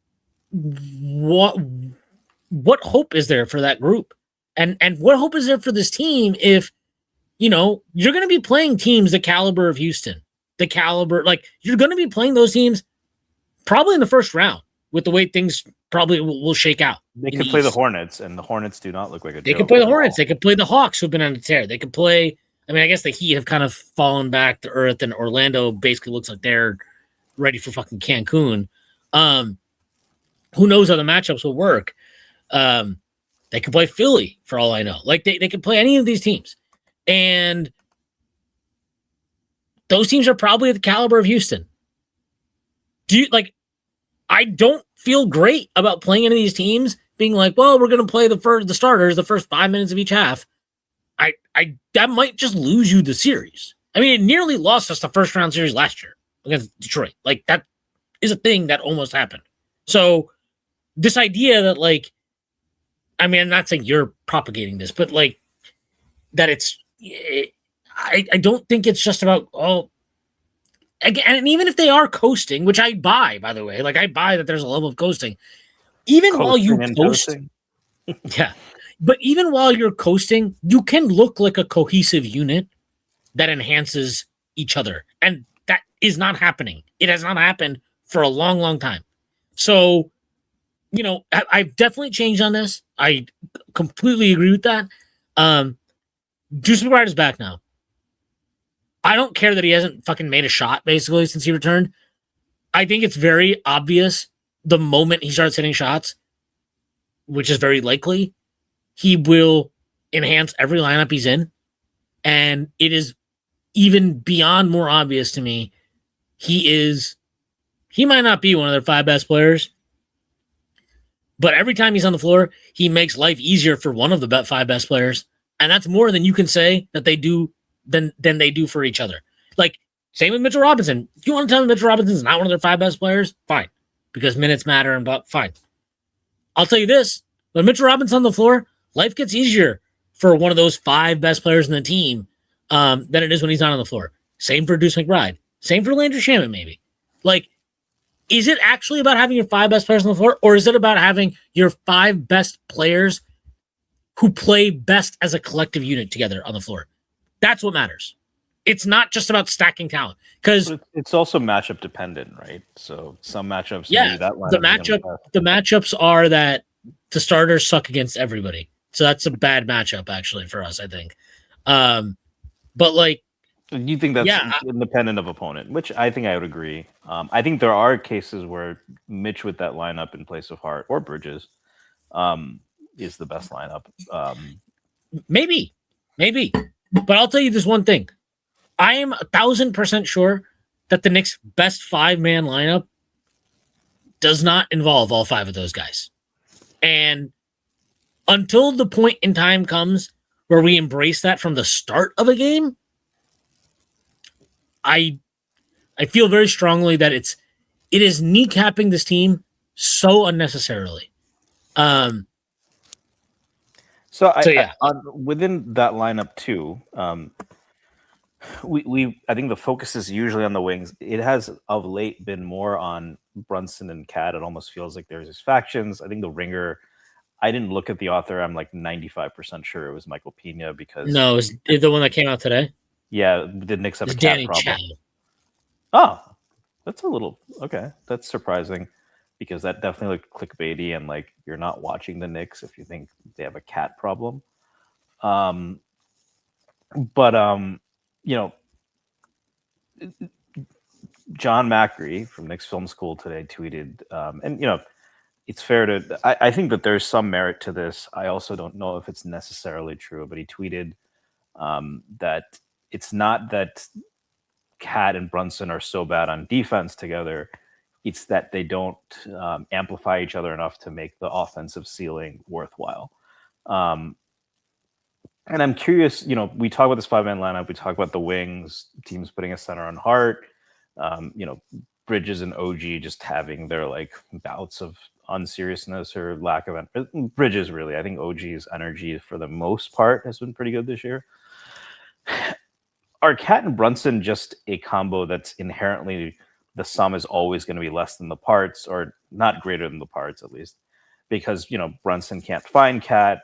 hope is there for that group? And what hope is there for this team if, you're going to be playing teams the caliber of Houston, you're going to be playing those teams probably in the first round with the way things probably will shake out. They could play the Hornets, and the Hornets do not look like a joke. They could play the Hornets. They could play the Hawks, who've been on a tear. They could play, I mean, I guess the Heat have kind of fallen back to earth, and Orlando basically looks like they're ready for fucking Cancun. Who knows how the matchups will work? They could play Philly for all I know. Like, they could play any of these teams. And those teams are probably at the caliber of Houston. I don't feel great about playing any of these teams being like, well, we're going to play the starters the first 5 minutes of each half. That might just lose you the series. I mean, it nearly lost us the first round series last year against Detroit. Like, that is a thing that almost happened. So this idea that, like, I mean, I'm not saying you're propagating this, but like that I don't think it's just about, again, and even if they are coasting, which I buy, by the way, like, I buy that there's a level of coasting, even while you coast, yeah, but even while you're coasting, you can look like a cohesive unit that enhances each other, and that is not happening. It has not happened for a long, long time. So, I've definitely changed on this. I completely agree with that. Deuce McBride is back now. I don't care that he hasn't fucking made a shot, basically, since he returned. I think it's very obvious the moment he starts hitting shots, which is very likely, he will enhance every lineup he's in. And it is even beyond more obvious to me, he might not be one of their 5 best players, but every time he's on the floor, he makes life easier for one of the 5 best players. And that's more than you can say that they do than they do for each other. Like, same with Mitchell Robinson. If you want to tell me Mitchell Robinson's not one of their 5 best players, fine. Because minutes matter, and fine. I'll tell you this. When Mitchell Robinson's on the floor, life gets easier for one of those 5 best players in the team than it is when he's not on the floor. Same for Deuce McBride. Same for Landry Shamet, maybe. Like, is it actually about having your 5 best players on the floor, or is it about having your 5 best players who play best as a collective unit together on the floor? That's what matters. It's not just about stacking talent, because it's also matchup dependent, right? So some matchups, yeah, the matchups are that the starters suck against everybody. So that's a bad matchup actually for us, I think. But like, you think that's independent of opponent, which I think I would agree. I think there are cases where Mitch with that lineup in place of Hart or Bridges is the best lineup. Maybe. But I'll tell you this one thing. I am 1,000% sure that the Knicks' best 5-man lineup does not involve all 5 of those guys. And until the point in time comes where we embrace that from the start of a game, I feel very strongly that it is kneecapping this team so unnecessarily. So yeah, within that lineup too, we I think the focus is usually on the wings. It has of late been more on Brunson and Cat. It almost feels like there's these factions. I think the Ringer. I didn't look at the author. I'm like 95% sure it was Michael Pena because no, it was the one that came out today. Yeah, the Knicks have a cat Danny problem. Chow. Oh, that's a little okay. That's surprising because that definitely looked clickbaity and like you're not watching the Knicks if you think they have a cat problem. You know, John Macri from Knicks Film School today tweeted, and you know, it's fair to. I think that there's some merit to this. I also don't know if it's necessarily true, but he tweeted that it's not that Cat and Brunson are so bad on defense together. It's that they don't amplify each other enough to make the offensive ceiling worthwhile. And I'm curious, you know, we talk about this 5-man lineup. We talk about the wings, teams putting a center on Hart. You know, Bridges and OG just having their like bouts of unseriousness or lack of Bridges. Really, I think OG's energy for the most part has been pretty good this year. Are Cat and Brunson just a combo that's inherently the sum is always going to be less than the parts, or not greater than the parts at least, because you know Brunson can't find Cat.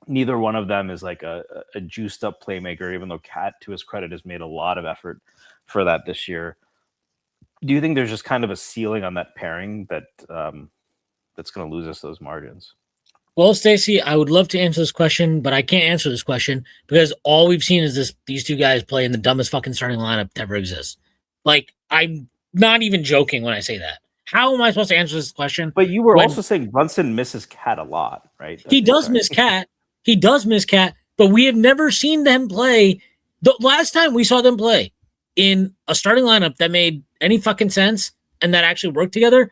Neither one of them is like a juiced up playmaker, even though Cat, to his credit, has made a lot of effort for that this year. Do you think there's just kind of a ceiling on that pairing that that's going to lose us those margins? Well, Stacy, I would love to answer this question, but I can't answer this question because all we've seen is these 2 guys play in the dumbest fucking starting lineup that ever exists. Like, I'm not even joking when I say that. How am I supposed to answer this question? But you were also saying Brunson misses Cat a lot, right? He does miss Cat. He does miss Cat, but we have never seen them play. The last time we saw them play in a starting lineup that made any fucking sense and that actually worked together,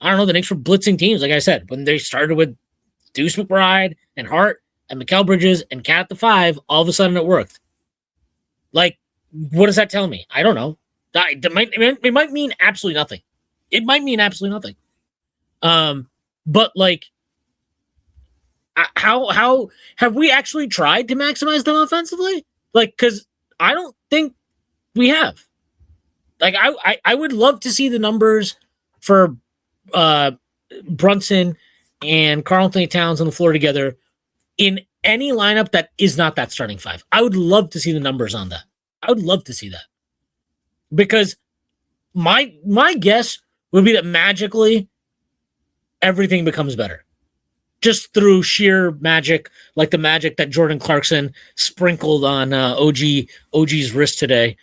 I don't know, the Knicks were blitzing teams, like I said, when they started with Deuce McBride and Hart and Mikal Bridges and Cat at the 5, all of a sudden it worked. Like, what does that tell me? I don't know. It might mean absolutely nothing. It might mean absolutely nothing. But like, how have we actually tried to maximize them offensively? Like, because I don't think we have. Like, I would love to see the numbers for Brunson and Karl-Anthony Towns on the floor together in any lineup that is not that starting 5. I would love to see the numbers on that. I would love to see that. Because my guess would be that magically everything becomes better. Just through sheer magic, like the magic that Jordan Clarkson sprinkled on OG's wrist today.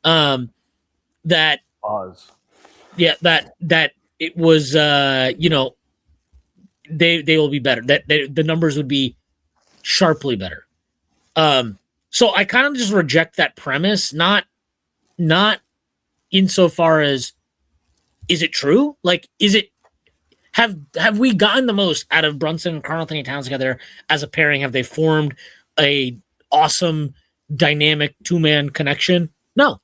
That Pause. Yeah, that it was you know, they will be better. That the numbers would be sharply better. So I kind of just reject that premise, not insofar as is it true? Like, is it have we gotten the most out of Brunson and Karl-Anthony Towns together as a pairing? Have they formed a awesome dynamic 2-man connection? No.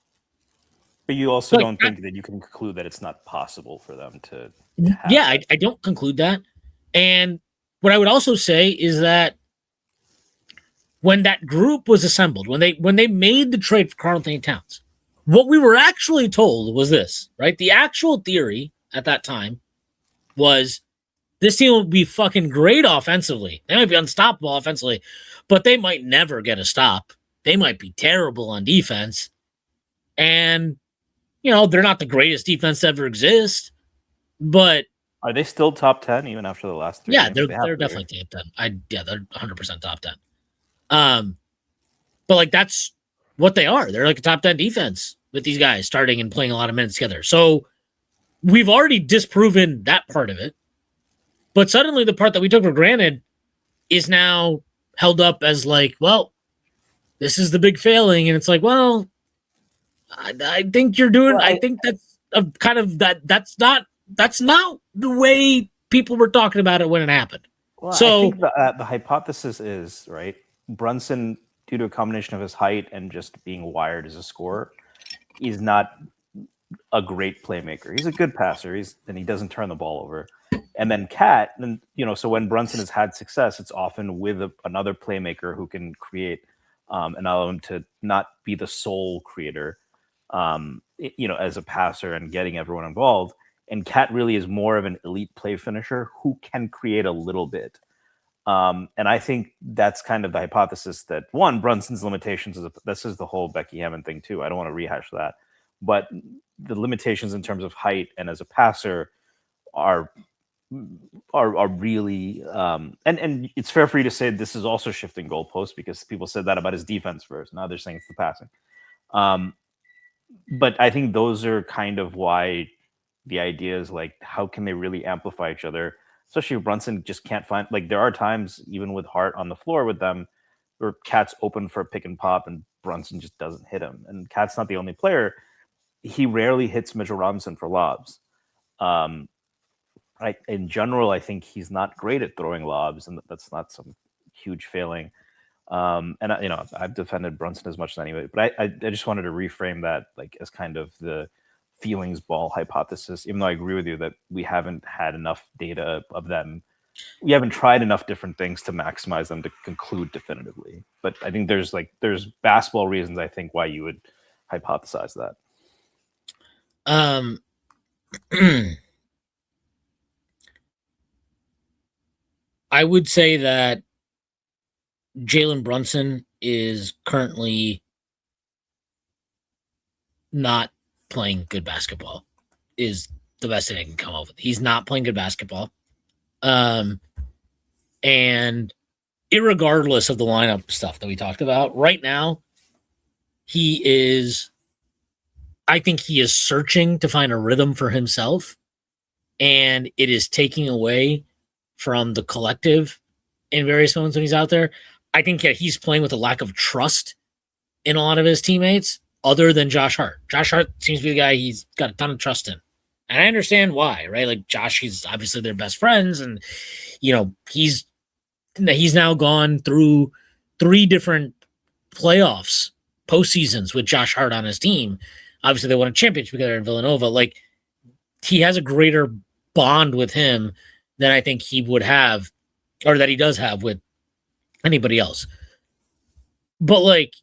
But you also don't think that you can conclude that it's not possible for them to have Yeah, I don't conclude that. And what I would also say is that when that group was assembled, when they made the trade for Karl-Anthony Towns, what we were actually told was this, right? The actual theory at that time was this team will be fucking great offensively. They might be unstoppable offensively, but they might never get a stop. They might be terrible on defense. And, you know, they're not the greatest defense to ever exist, but are they still top 10 even after the last 3 yeah, games? they're definitely top 10. They're 100% top 10. But like that's what they are. They're like a top 10 defense with these guys starting and playing a lot of minutes together. So we've already disproven that part of it. But suddenly the part that we took for granted is now held up as like, well, this is the big failing. And it's like, well, I think you're doing, I think that's a kind of that's not that's not the way people were talking about it when it happened. Well, So- I think the hypothesis is, right, Brunson, due to a combination of his height and just being wired as a scorer, he's not a great playmaker. He's a good passer. And he doesn't turn the ball over. And then Cat, and so when Brunson has had success, it's often with another playmaker who can create and allow him to not be the sole creator, as a passer and getting everyone involved. And Cat really is more of an elite play finisher who can create a little bit. And I think that's kind of the hypothesis that, one, Brunson's limitations this is the whole Becky Hammond thing too. I don't want to rehash that, but the limitations in terms of height and as a passer are really and it's fair for you to say this is also shifting goalposts, because people said that about his defense first. Now they're saying it's the passing. But I think those are kind of why the idea is like, how can they really amplify each other? Especially if Brunson just can't find, like, there are times even with Hart on the floor with them where Cat's open for a pick and pop and Brunson just doesn't hit him. And Cat's not the only player. He rarely hits Mitchell Robinson for lobs. In general, I think he's not great at throwing lobs, and that's not some huge failing. I've defended Brunson as much as anybody, but I just wanted to reframe that like as kind of the feelings ball hypothesis, even though I agree with you that we haven't had enough data of them. We haven't tried enough different things to maximize them to conclude definitively. But I think there's basketball reasons, I think, why you would hypothesize that. I would say that Jalen Brunson is currently not playing good basketball, is the best thing I can come up with. He's not playing good basketball. And irregardless of the lineup stuff that we talked about, right now, I think he is searching to find a rhythm for himself, and it is taking away from the collective in various moments when he's out there. I think he's playing with a lack of trust in a lot of his teammates, other than Josh Hart. Josh Hart seems to be the guy he's got a ton of trust in. And I understand why, right? Like, Josh, he's obviously their best friends, and he's now gone through 3 different playoffs, postseasons with Josh Hart on his team. Obviously, they won a championship together in Villanova. Like, he has a greater bond with him than I think he would have, or that he does have with anybody else. But, like,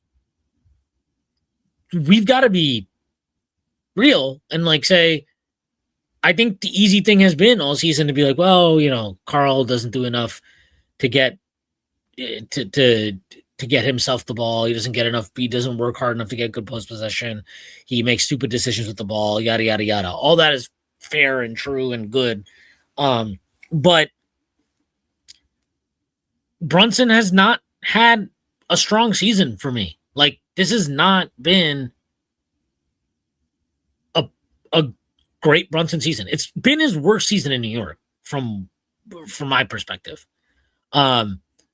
we've got to be real and, like, say, I think the easy thing has been all season to be like, well, Carl doesn't do enough to get to get himself the ball. He doesn't get enough. He doesn't work hard enough to get good post possession. He makes stupid decisions with the ball. Yada yada yada. All that is fair and true and good. But Brunson has not had a strong season for me. Like, this has not been a great Brunson season. It's been his worst season in New York from my perspective.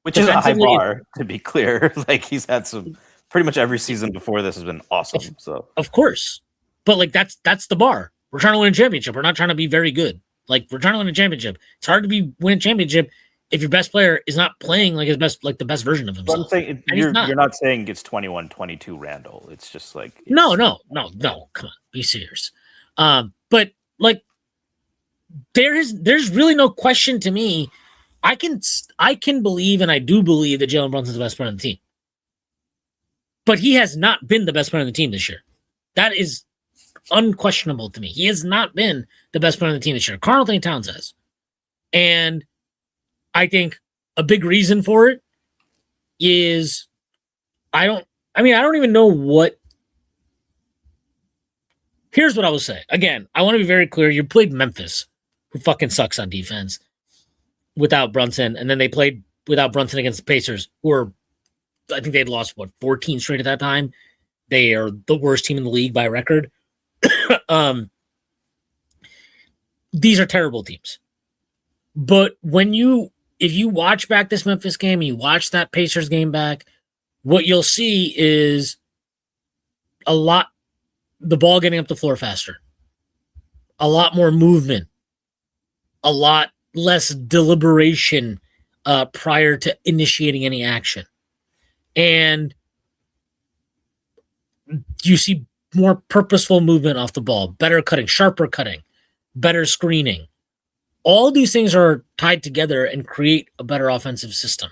Which is a high bar, to be clear. Like, he's had some, pretty much every season before this has been awesome. So of course, but like that's the bar. We're trying to win a championship. We're not trying to be very good. Like, we're trying to win a championship. It's hard to win a championship if your best player is not playing like his best, like the best version of himself. I'm saying, you're not saying it's 21-22 Randall. It's just like no. Come on, be serious. But like, there's really no question to me. I can believe, and I do believe, that Jalen Brunson's the best player on the team. But he has not been the best player on the team this year. That is unquestionable to me. He has not been the best player on the team this year. Karl Anthony Towns has. And I think a big reason for it is I don't even know what. Here's what I will say. Again, I want to be very clear. You played Memphis, who fucking sucks on defense, without Brunson, and then they played without Brunson against the Pacers, who were, I think they'd lost 14 straight at that time. They are the worst team in the league by record. These are terrible teams. But if you watch back this Memphis game and you watch that Pacers game back, what you'll see is the ball getting up the floor faster, a lot more movement a lot less deliberation prior to initiating any action. And you see more purposeful movement off the ball, better cutting, sharper cutting, better screening. All these things are tied together and create a better offensive system.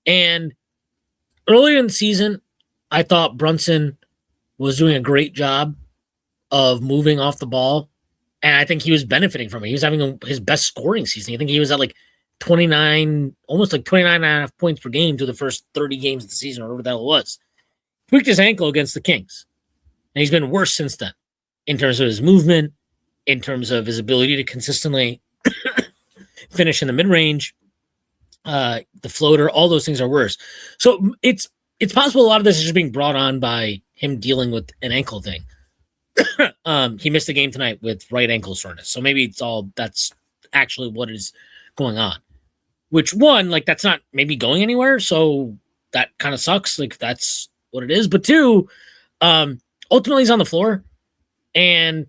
And earlier in the season, I thought Brunson was doing a great job of moving off the ball. And I think he was benefiting from it. He was having his best scoring season. I think he was at like 29, almost like 29 and a half points per game through the first 30 games of the season, or whatever the hell it was. Tweaked his ankle against the Kings. And he's been worse since then in terms of his movement, in terms of his ability to consistently finish in the mid-range, the floater, all those things are worse. So it's possible a lot of this is just being brought on by him dealing with an ankle thing. He missed the game tonight with right ankle soreness. So maybe that's actually what is going on. Which one, like that's not maybe going anywhere. So that kind of sucks. Like that's what it is. But two, ultimately he's on the floor and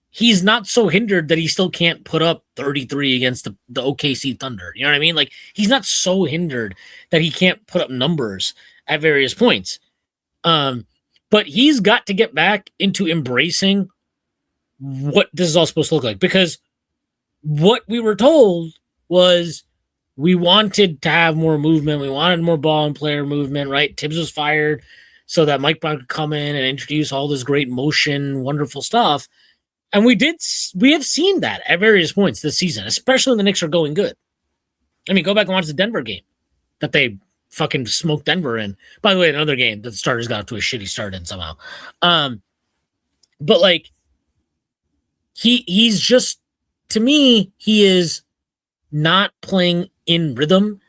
he's not so hindered that he still can't put up 33 against the OKC Thunder. You know what I mean? Like he's not so hindered that he can't put up numbers at various points. But he's got to get back into embracing what this is all supposed to look like, because what we were told was we wanted to have more movement. We wanted more ball and player movement, right? Tibbs was fired so that Mike Brown could come in and introduce all this great motion, wonderful stuff. And we have seen that at various points this season, especially when the Knicks are going good. I mean, go back and watch the Denver game that they fucking smoked Denver in. By the way, another game that the starters got off to a shitty start in somehow. But like he's just, to me, he is not playing in rhythm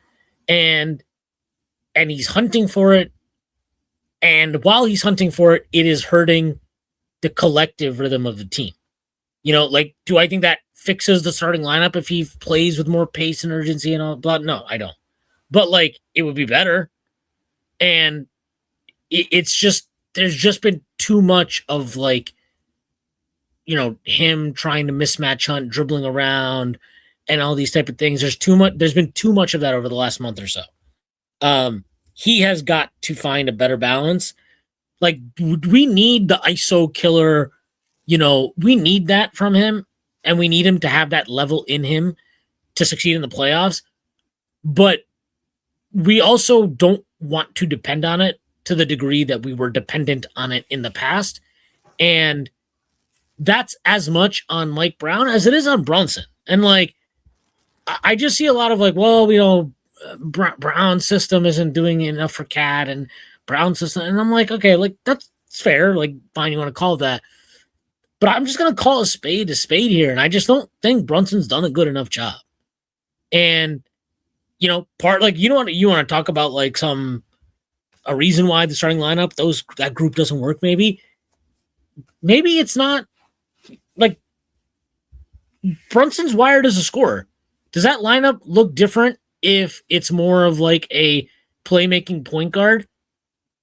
and he's hunting for it. And while he's hunting for it, it is hurting the collective rhythm of the team. You know, like, do I think that fixes the starting lineup if he plays with more pace and urgency and all blah? No, I don't. But like, it would be better. And it's just, there's just been too much of like, you know, him trying to mismatch hunt, dribbling around and all these type of things. There's been too much of that over the last month or so. He has got to find a better balance. Like, we need the ISO killer, you know, we need that from him, and we need him to have that level in him to succeed in the playoffs. But we also don't want to depend on it to the degree that we were dependent on it in the past. And that's as much on Mike Brown as it is on Brunson. And like, I just see a lot of like, well, you know, Brown's system isn't doing enough for Cat and Brown's system. And I'm like, okay, like that's fair. Like, fine, you want to call it that. But I'm just going to call a spade here. And I just don't think Brunson's done a good enough job. And, you know, you want to talk about like a reason why the starting lineup, that group doesn't work. Maybe it's not like Brunson's wired as a scorer. Does that lineup look different if it's more of like a playmaking point guard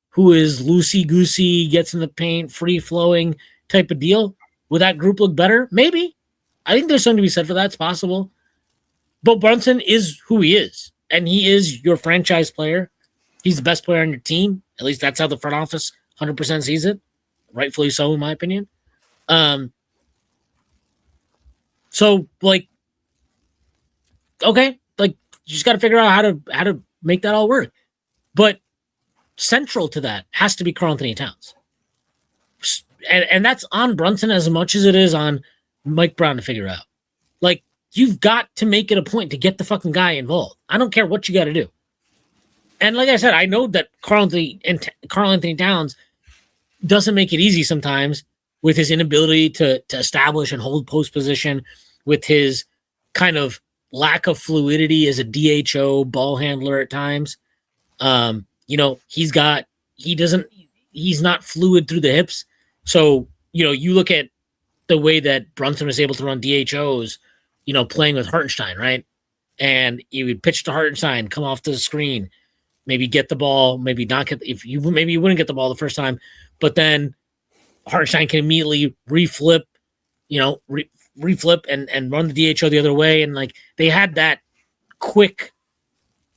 who is loosey-goosey, gets in the paint, free-flowing type of deal? Would that group look better? Maybe. I think there's something to be said for that. It's possible. But Brunson is who he is, and he is your franchise player. He's the best player on your team. At least that's how the front office 100% sees it. Rightfully so, in my opinion. So, like, okay, like, you just got to figure out how to make that all work. But central to that has to be Karl-Anthony Towns. And that's on Brunson as much as it is on Mike Brown to figure out. Like, you've got to make it a point to get the fucking guy involved. I don't care what you got to do. And like I said, I know that Karl-Anthony Towns doesn't make it easy sometimes with his inability to establish and hold post position, with his kind of lack of fluidity as a DHO ball handler at times. You know, he's not fluid through the hips. So, you know, you look at the way that Brunson was able to run DHOs, you know, playing with Hartenstein, right? And he would pitch to Hartenstein, come off the screen, maybe get the ball, maybe not get, maybe you wouldn't get the ball the first time, but then Hartenstein can immediately reflip, you know, reflip and run the DHO the other way. And like they had that quick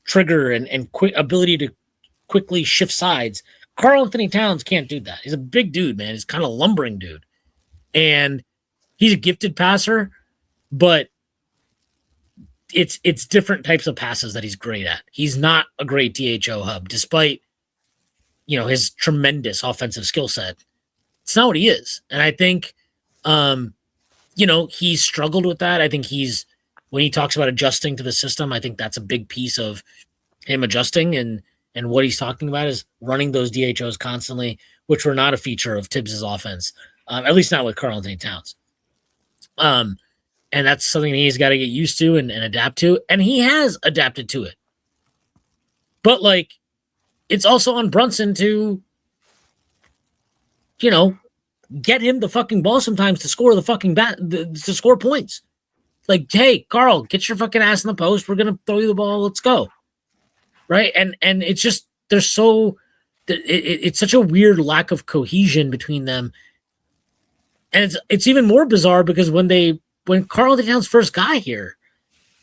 trigger and quick ability to quickly shift sides. Karl Anthony Towns can't do that. He's a big dude, man. He's kind of a lumbering dude. And he's a gifted passer, but it's different types of passes that he's great at. He's not a great DHO hub, despite his tremendous offensive skill set. It's not what he is. And I think he's struggled with that. I think when he talks about adjusting to the system, I think that's a big piece of him adjusting, and what he's talking about is running those DHOs constantly, which were not a feature of Tibbs's offense, at least not with Karl Anthony Towns. And that's something he's got to get used to and adapt to, and he has adapted to it. But like, it's also on Brunson to, get him the fucking ball sometimes to score the fucking to score points. Like, hey, Karl, get your fucking ass in the post. We're gonna throw you the ball. Let's go. Right, and it's just it's such a weird lack of cohesion between them, and it's even more bizarre because when Karl Anthony Towns first got here,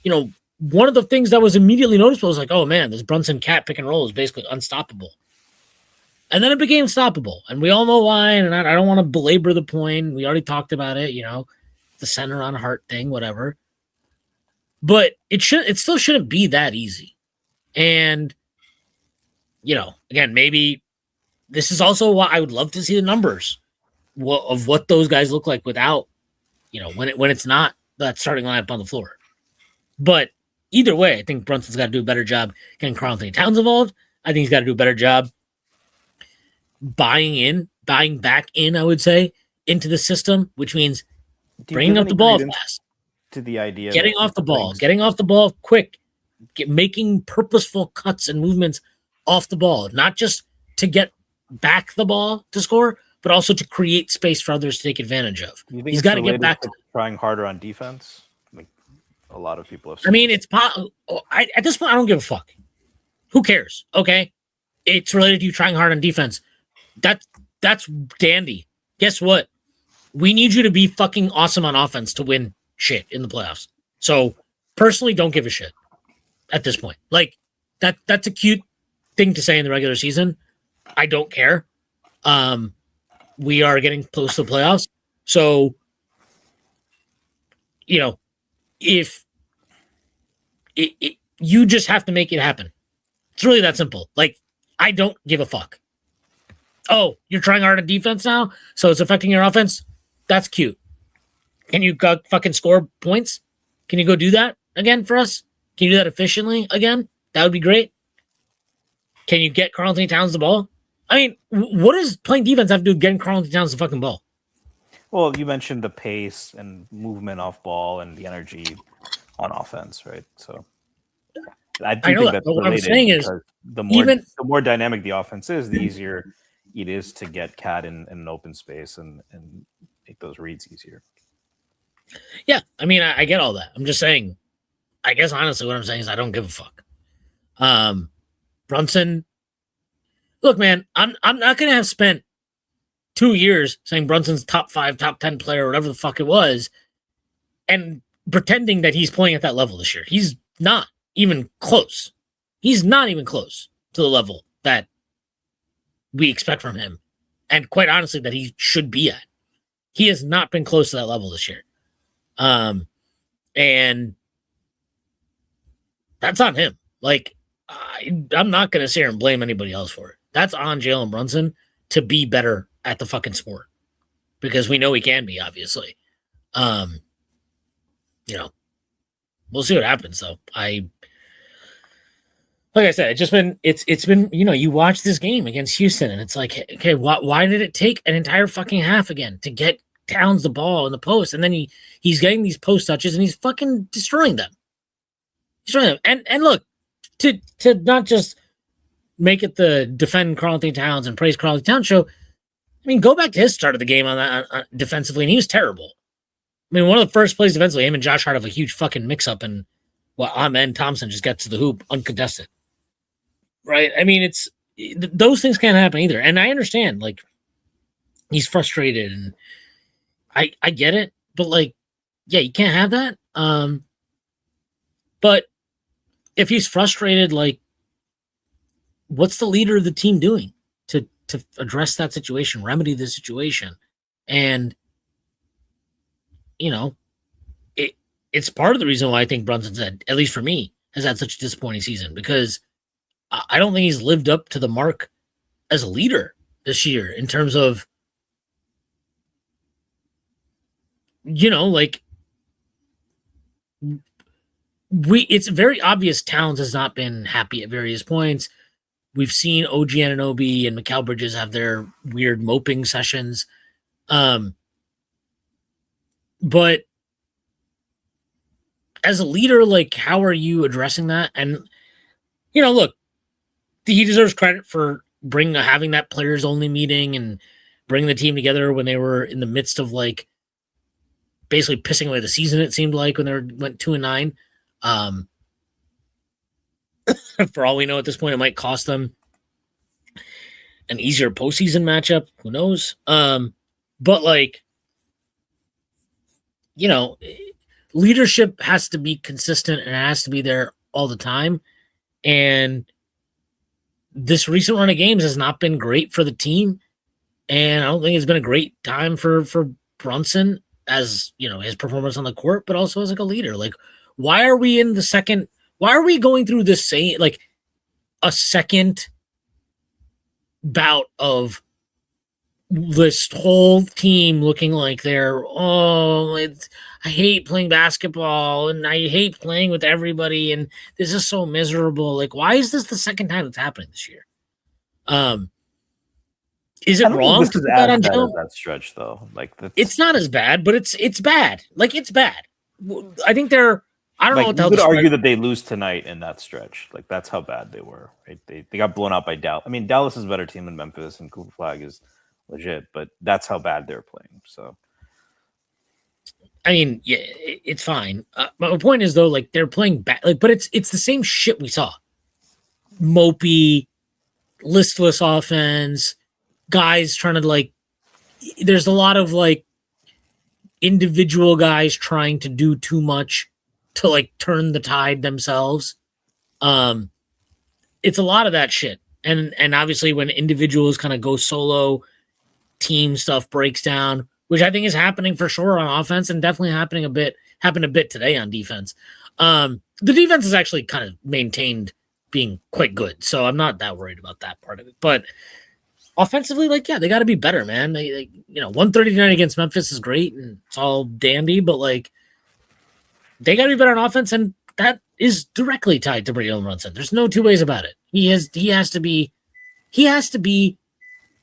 one of the things that was immediately noticeable was like, oh man, this Brunson cat pick and roll is basically unstoppable. And then it became stoppable. And we all know why. And I don't want to belabor the point. We already talked about it, the center on Hart thing, whatever. But it still shouldn't be that easy. And, again, maybe this is also why I would love to see the numbers of what those guys look like without, when it's not that starting lineup on the floor. But either way, I think Brunson's got to do a better job getting Karl Anthony Towns involved. I think he's got to do a better job buying back in, I would say, into the system, which means bringing up the ball fast. To the idea, getting off the ball quick, making purposeful cuts and movements off the ball, not just to get back the ball to score, but also to create space for others to take advantage of. He's got to get back to trying harder on defense. Like a lot of people have said. I mean, at this point, I don't give a fuck. Who cares? Okay, it's related to you trying hard on defense. That's dandy. Guess what? We need you to be fucking awesome on offense to win shit in the playoffs. So personally, don't give a shit at this point. Like that's a cute thing to say in the regular season. I don't care. We are getting close to the playoffs. So, if you just have to make it happen. It's really that simple. Like, I don't give a fuck. Oh, you're trying hard on defense now, so it's affecting your offense? That's cute. Can you go fucking score points? Can you go do that again for us? Can you do that efficiently again? That would be great. Can you get Karl Anthony Towns the ball? I mean, what does playing defense have to do with getting Karl Anthony Towns the fucking ball? Well, you mentioned the pace and movement off ball and the energy on offense, right? So I think that's what I'm saying is the more dynamic the offense is, the easier it is to get Cat in an open space and make those reads easier. Yeah, I mean, I get all that. I'm just saying, I guess honestly what I'm saying is I don't give a fuck. Brunson, look, man, I'm not going to have spent 2 years saying Brunson's top 5, top 10 player, whatever the fuck it was, and pretending that he's playing at that level this year. He's not even close. He's not even close to the level that we expect from him. And quite honestly, that he should be at. He has not been close to that level this year. And that's on him. Like, I'm not going to sit here and blame anybody else for it. That's on Jalen Brunson to be better at the fucking sport, because we know he can be, obviously. We'll see what happens though. Like I said, it's been, you watch this game against Houston and it's like, okay, why did it take an entire fucking half again to get Towns the ball in the post? And then he's getting these post touches and he's fucking destroying them. And look, to not just make it the defend Karl Anthony Towns and praise Karl Anthony Towns show. I mean, go back to his start of the game on that defensively, and he was terrible. I mean, one of the first plays defensively, him and Josh Hart have a huge fucking mix-up, and Ahmed Thompson just gets to the hoop uncontested. Right? I mean, those things can't happen either. And I understand, like, he's frustrated, and I get it, but, like, yeah, you can't have that. But if he's frustrated, like, what's the leader of the team doing to address that situation, remedy the situation? And it's part of the reason why I think Brunson's had, at least for me, has had such a disappointing season, because I don't think he's lived up to the mark as a leader this year in terms of, like, it's very obvious Towns has not been happy at various points. We've seen OG Anunoby and Mikal Bridges have their weird moping sessions. But as a leader, like, how are you addressing that? And, look, he deserves credit for having that players only meeting and bringing the team together when they were in the midst of, like, basically pissing away the season. It seemed like when they went 2-9. For all we know at this point, it might cost them an easier postseason matchup. Who knows? But, like, leadership has to be consistent and it has to be there all the time. And this recent run of games has not been great for the team. And I don't think it's been a great time for Brunson as, his performance on the court, but also as, like, a leader. Like, why are we going through this same, like, a second bout of this whole team looking like they're, I hate playing basketball and I hate playing with everybody and this is so miserable. Like, why is this the second time it's happening this year? Is it wrong to put that on Joe? That stretch, though, like, it's not as bad, but it's bad. Like, it's bad. I think I don't know what the hell. You could argue that they lose tonight in that stretch. Like, that's how bad they were. Right? They got blown out by Dallas. I mean, Dallas is a better team than Memphis, and Cooper Flag is legit, but that's how bad they're playing. So, I mean, yeah, it's fine. My point is, though, like, they're playing bad. Like, but it's the same shit we saw. Mopey, listless offense, guys trying to, like, there's a lot of, like, individual guys trying to do too much to, like, turn the tide themselves. It's a lot of that shit. And obviously when individuals kind of go solo, team stuff breaks down, which I think is happening for sure on offense and definitely happened a bit today on defense. The defense is actually kind of maintained being quite good. So I'm not that worried about that part of it. But offensively, like, yeah, they got to be better, man. They 139 against Memphis is great and it's all dandy, but, like, they got to be better on offense, and that is directly tied to Jalen Brunson. There's no two ways about it. He has to be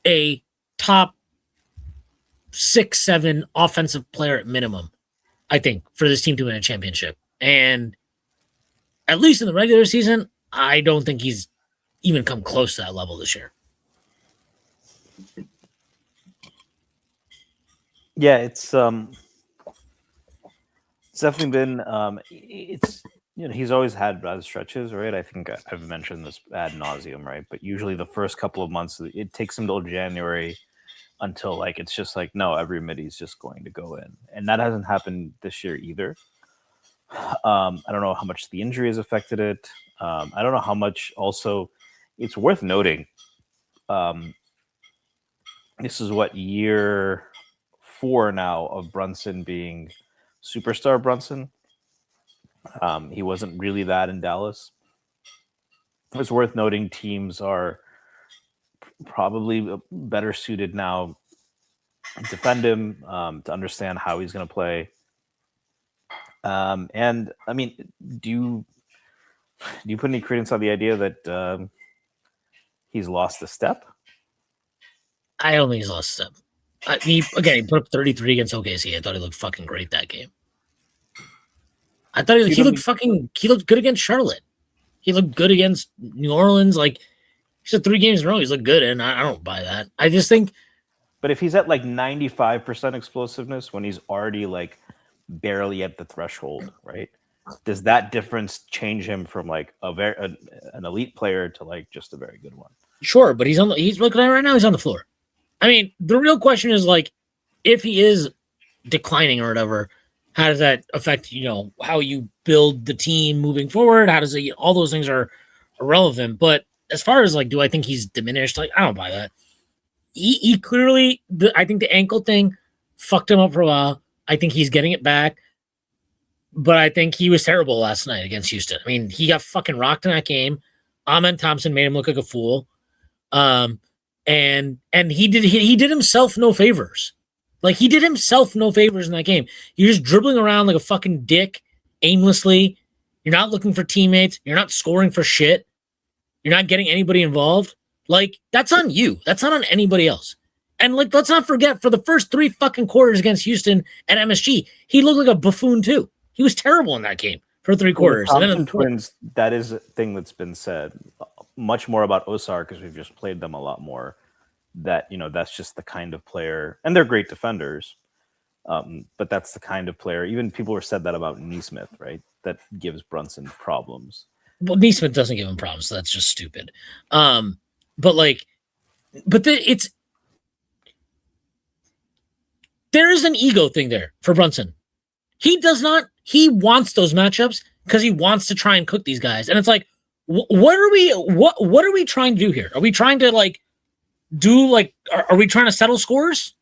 a top 6-7 offensive player at minimum, I think, for this team to win a championship. And at least in the regular season, I don't think he's even come close to that level this year. Yeah, it's definitely been it's he's always had bad stretches, right? I think I've mentioned this ad nauseum, right? But usually the first couple of months, it takes him till January until, like, it's just like, no, every middy's just going to go in, and that hasn't happened this year either. I don't know how much the injury has affected it. I don't know how much. Also, it's worth noting, this is what, year 4 now of Brunson being superstar Brunson. He wasn't really that in Dallas. It's worth noting teams are probably better suited now to defend him, to understand how he's going to play. And I mean, do you put any credence on the idea that he's lost a step? I don't think he's lost a step. He put up 33 against OKC. I thought he looked fucking great that game. I thought he looked good against Charlotte. He looked good against New Orleans. Like, he's had 3 games in a row. He's looked good, and I don't buy that. I just think. But if he's at, like, 95% explosiveness when he's already, like, barely at the threshold, right? Does that difference change him from, like, an elite player to, like, just a very good one? Sure, but he's looking at right now. He's on the floor. I mean, the real question is, like, if he is declining or whatever, How does that affect, how you build the team moving forward? How does it, all those things are irrelevant. But as far as like, do I think he's diminished? Like, I don't buy that. He clearly, I think the ankle thing fucked him up for a while. I think he's getting it back. But I think he was terrible last night against Houston. I mean, he got fucking rocked in that game. Amen Thompson made him look like a fool. And he did himself no favors. Like, he did himself no favors in that game. You're just dribbling around like a fucking dick aimlessly. You're not looking for teammates. You're not scoring for shit. You're not getting anybody involved. Like, that's on you. That's not on anybody else. And like, let's not forget, for the first 3 fucking quarters against Houston at MSG, he looked like a buffoon too. He was terrible in that game for 3 quarters. Well, and then Twins, that is a thing that's been said much more about Osar because we've just played them a lot more. That, that's just the kind of player, and they're great defenders. But that's the kind of player. Even people were said that about Neesmith, right? That gives Brunson problems. Well, Neesmith doesn't give him problems, so that's just stupid. There is an ego thing there for Brunson. He wants those matchups because he wants to try and cook these guys. And it's like, what are we trying to do here? Are we trying to are we trying to settle scores?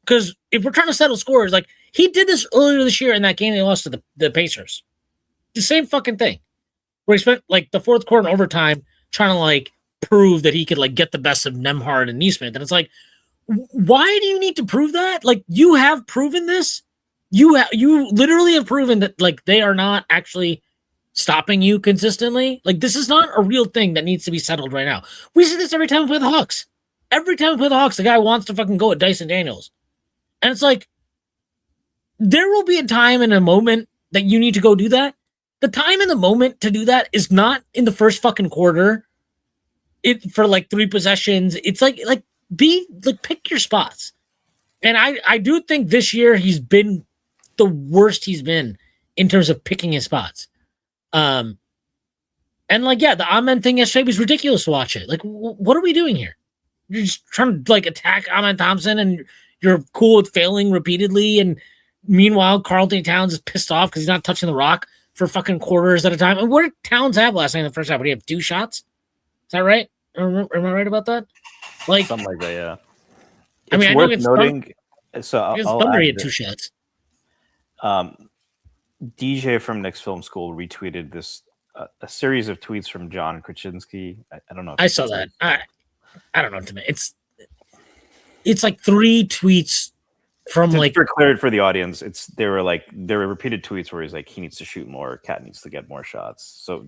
Because if we're trying to settle scores, like, he did this earlier this year in that game they lost to the Pacers. The same fucking thing. Where he spent like the fourth quarter and overtime trying to like prove that he could like get the best of Nembhard and Neesmith. And it's like, why do you need to prove that? Like, you have proven this. You literally have proven that like they are not actually stopping you consistently. Like, this is not a real thing that needs to be settled right now. We see this every time we play the Hawks. Every time we play the Hawks, the guy wants to fucking go at Dyson Daniels. And it's like, there will be a time and a moment that you need to go do that. The time and the moment to do that is not in the first fucking quarter. For like 3 possessions. It's like pick your spots. And I do think this year he's been the worst he's been in terms of picking his spots. And like, yeah, the Amen thing yesterday was ridiculous to watch it. Like, what are we doing here? You're just trying to like attack Amen Thompson and you're cool with failing repeatedly. And meanwhile, Karl-Anthony Towns is pissed off because he's not touching the rock for fucking quarters at a time. And what did Towns have last night in the first half? Did he have 2 shots? Is that right? Am I right about that? Like, something like that, yeah. I mean, it's worth noting. So Thunder had 2 shots. DJ from Knicks Film School retweeted this a series of tweets from John Krasinski. I don't know. If I saw that. I don't know. To me, it's like 3 tweets from like for clarity for the audience. There were repeated tweets where he's like, he needs to shoot more. Cat needs to get more shots. So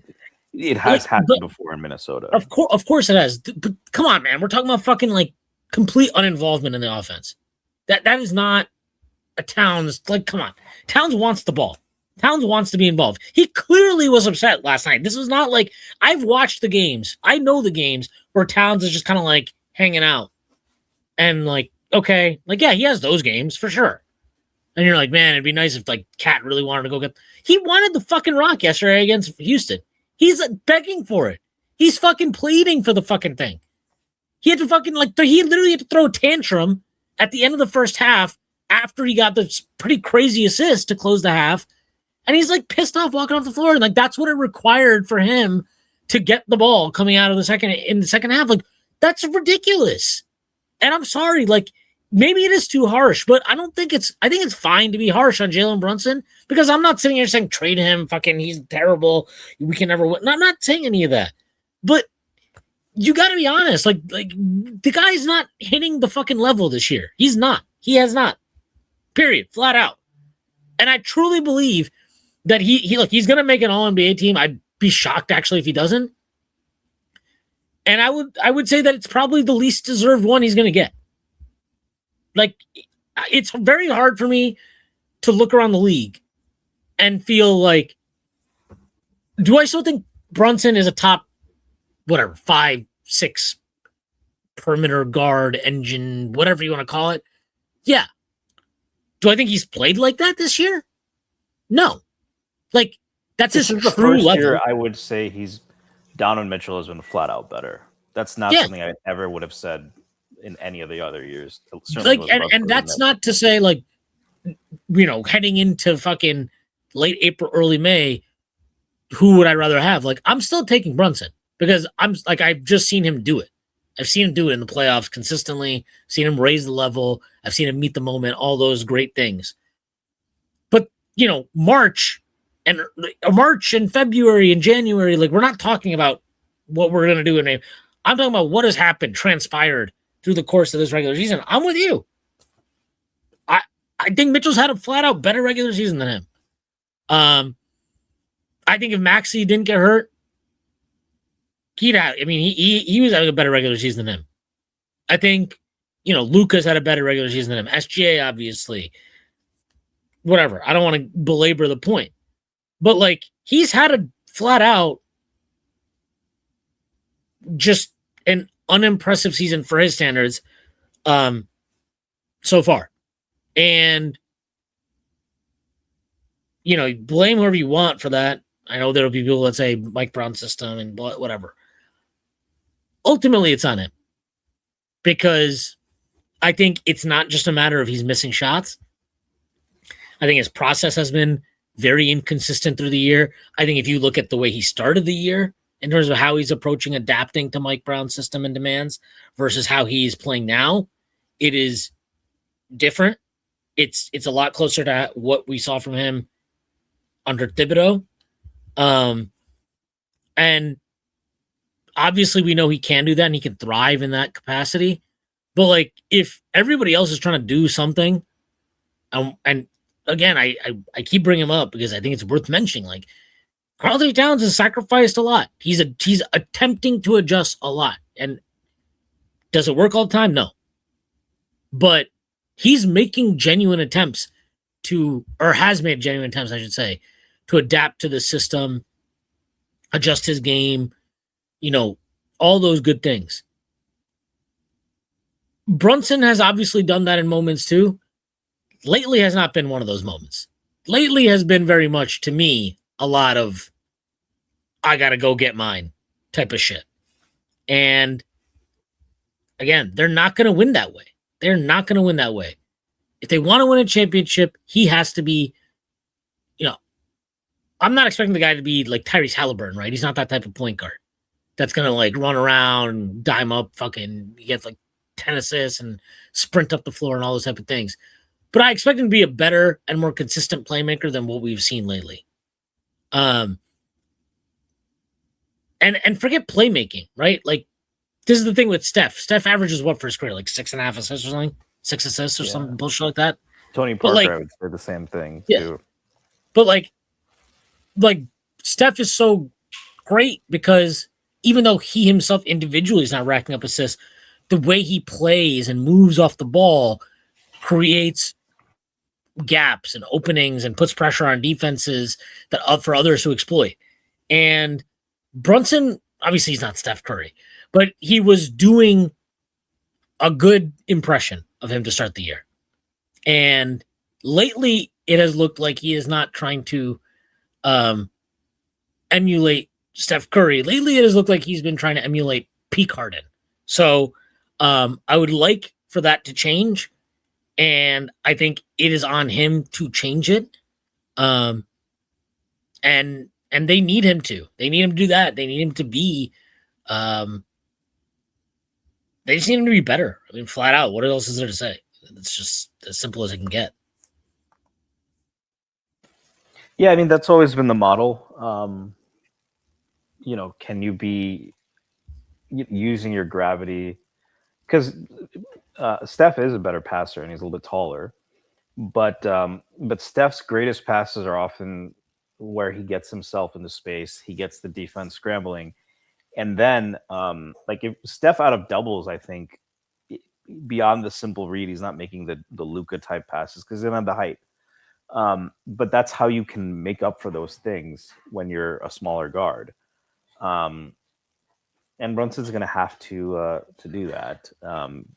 it has happened before in Minnesota. Of course it has. But come on, man. We're talking about fucking like complete uninvolvement in the offense. That is not a Towns. Like, come on. Towns wants the ball. Towns wants to be involved. He clearly was upset last night. This was not like, I've watched the games. I know the games where Towns is just kind of like hanging out. And like, okay, like, yeah, he has those games for sure. And you're like, man, it'd be nice if like Cat really wanted to go get. He wanted the fucking rock yesterday against Houston. He's begging for it. He's fucking pleading for the fucking thing. He had to fucking he literally had to throw a tantrum at the end of the first half after he got this pretty crazy assist to close the half. And he's like pissed off walking off the floor. And like, that's what it required for him to get the ball coming out of the second half. Like, that's ridiculous. And I'm sorry, like, maybe it is too harsh, but I think it's fine to be harsh on Jalen Brunson because I'm not sitting here saying trade him, fucking he's terrible, we can never win. No, I'm not saying any of that. But you got to be honest, like the guy's not hitting the fucking level this year. He's not. He has not. Period. Flat out. And I truly believe that he's going to make an All-NBA team. I'd be shocked actually if he doesn't. And I would say that it's probably the least deserved one he's going to get. Like, it's very hard for me to look around the league and feel like, do I still think Brunson is a top, 5, 6 perimeter guard, engine, whatever you want to call it? Yeah. Do I think he's played like that this year? No. Like, that's his true level. Year, I would say Donovan Mitchell has been flat out better. That's not something I ever would have said in any of the other years. Like, and that's not to say like heading into fucking late April, early May, who would I rather have? Like, I'm still taking Brunson because I've just seen him do it. I've seen him do it in the playoffs consistently, seen him raise the level, I've seen him meet the moment, all those great things. But, March and February and January, like, we're not talking about what we're going to do I'm talking about what has happened, transpired through the course of this regular season. I'm with you. I think Mitchell's had a flat out better regular season than him. I think if Maxey didn't get hurt, he was having a better regular season than him. I think, Luka's had a better regular season than him. SGA, obviously. Whatever. I don't want to belabor the point. But, like, he's had a flat out just an unimpressive season for his standards so far. And, blame whoever you want for that. I know there'll be people that say Mike Brown system and whatever. Ultimately, it's on him. Because I think it's not just a matter of he's missing shots. I think his process has been very inconsistent through the year. I think if you look at the way he started the year, in terms of how he's approaching adapting to Mike Brown's system and demands versus how he's playing now, it is different. It's a lot closer to what we saw from him under Thibodeau. And obviously we know he can do that and he can thrive in that capacity. But, like, if everybody else is trying to do something, and again, I keep bringing him up because I think it's worth mentioning, like, Karl-Anthony Towns has sacrificed a lot. He's attempting to adjust a lot. And does it work all the time? No. But he's making genuine attempts has made genuine attempts, I should say, to adapt to the system, adjust his game, all those good things. Brunson has obviously done that in moments too. Lately has not been one of those moments. Lately has been very much, to me, a lot of I got to go get mine type of shit. And again, they're not going to win that way. They're not going to win that way. If they want to win a championship, he has to be, I'm not expecting the guy to be like Tyrese Halliburton, right? He's not that type of point guard that's going to, like, run around and dime up fucking, he gets like 10 assists and sprint up the floor and all those type of things. But I expect him to be a better and more consistent playmaker than what we've seen lately. And forget playmaking, right? Like, this is the thing with Steph. Steph averages what for his career? Like 6.5 assists or something? 6 assists or some bullshit like that? Tony Parker, I would say the same thing, too. But, like, Steph is so great because even though he himself individually is not racking up assists, the way he plays and moves off the ball creates gaps and openings and puts pressure on defenses that for others to exploit. And Brunson, obviously he's not Steph Curry, but he was doing a good impression of him to start the year. And lately it has looked like he is not trying to emulate Steph Curry. Lately it has looked like he's been trying to emulate peak Harden. So I would like for that to change. And I think it is on him to change it. And they need him to. They need him to do that. They need him to be they just need him to be better. I mean, flat out. What else is there to say? It's just as simple as it can get. Yeah, I mean, that's always been the model. Can you be using your gravity? Because Steph is a better passer and he's a little bit taller, but Steph's greatest passes are often where he gets himself into space, he gets the defense scrambling, and then like if Steph out of doubles, I think beyond the simple read, he's not making the Luka type passes because he doesn't have the height. But that's how you can make up for those things when you're a smaller guard. And Brunson's going to have to do that,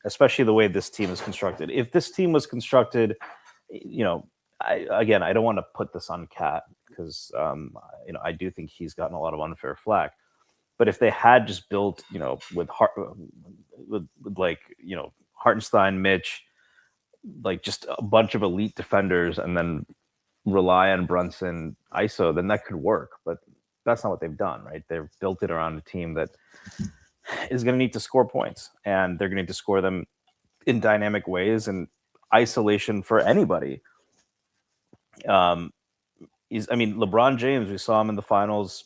especially the way this team is constructed. If this team was constructed, I don't want to put this on Cat because I do think he's gotten a lot of unfair flack. But if they had just built, with Hartenstein, Mitch, like just a bunch of elite defenders and then rely on Brunson ISO, then that could work. But that's not what they've done, right? They've built it around a team that is going to need to score points, and they're going to need to score them in dynamic ways, and isolation for anybody. I mean, LeBron James, we saw him in the finals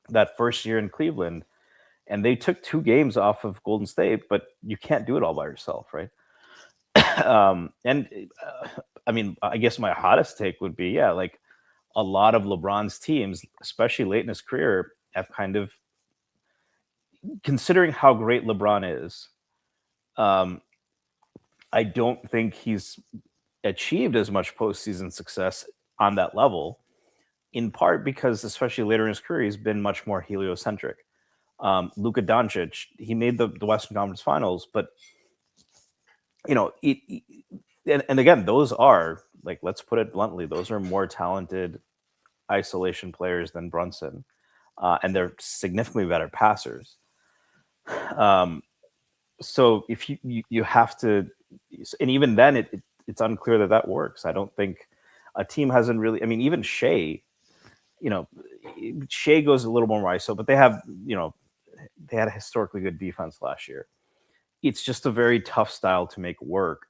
that first year in Cleveland, and they took 2 games off of Golden State, but you can't do it all by yourself, right? I mean, I guess my hottest take would be, yeah, like a lot of LeBron's teams, especially late in his career, have kind of, considering how great LeBron is, I don't think he's achieved as much postseason success on that level, in part because, especially later in his career, he's been much more heliocentric. Luka Doncic, he made the Western Conference Finals, but you know, and again, those are, like, let's put it bluntly, those are more talented isolation players than Brunson, and they're significantly better passers. So if you have to, and even then, it's unclear that works. I don't think a team hasn't really. I mean, even Shea, you know, Shea goes a little more ISO, but they have, you know, they had a historically good defense last year. It's just a very tough style to make work.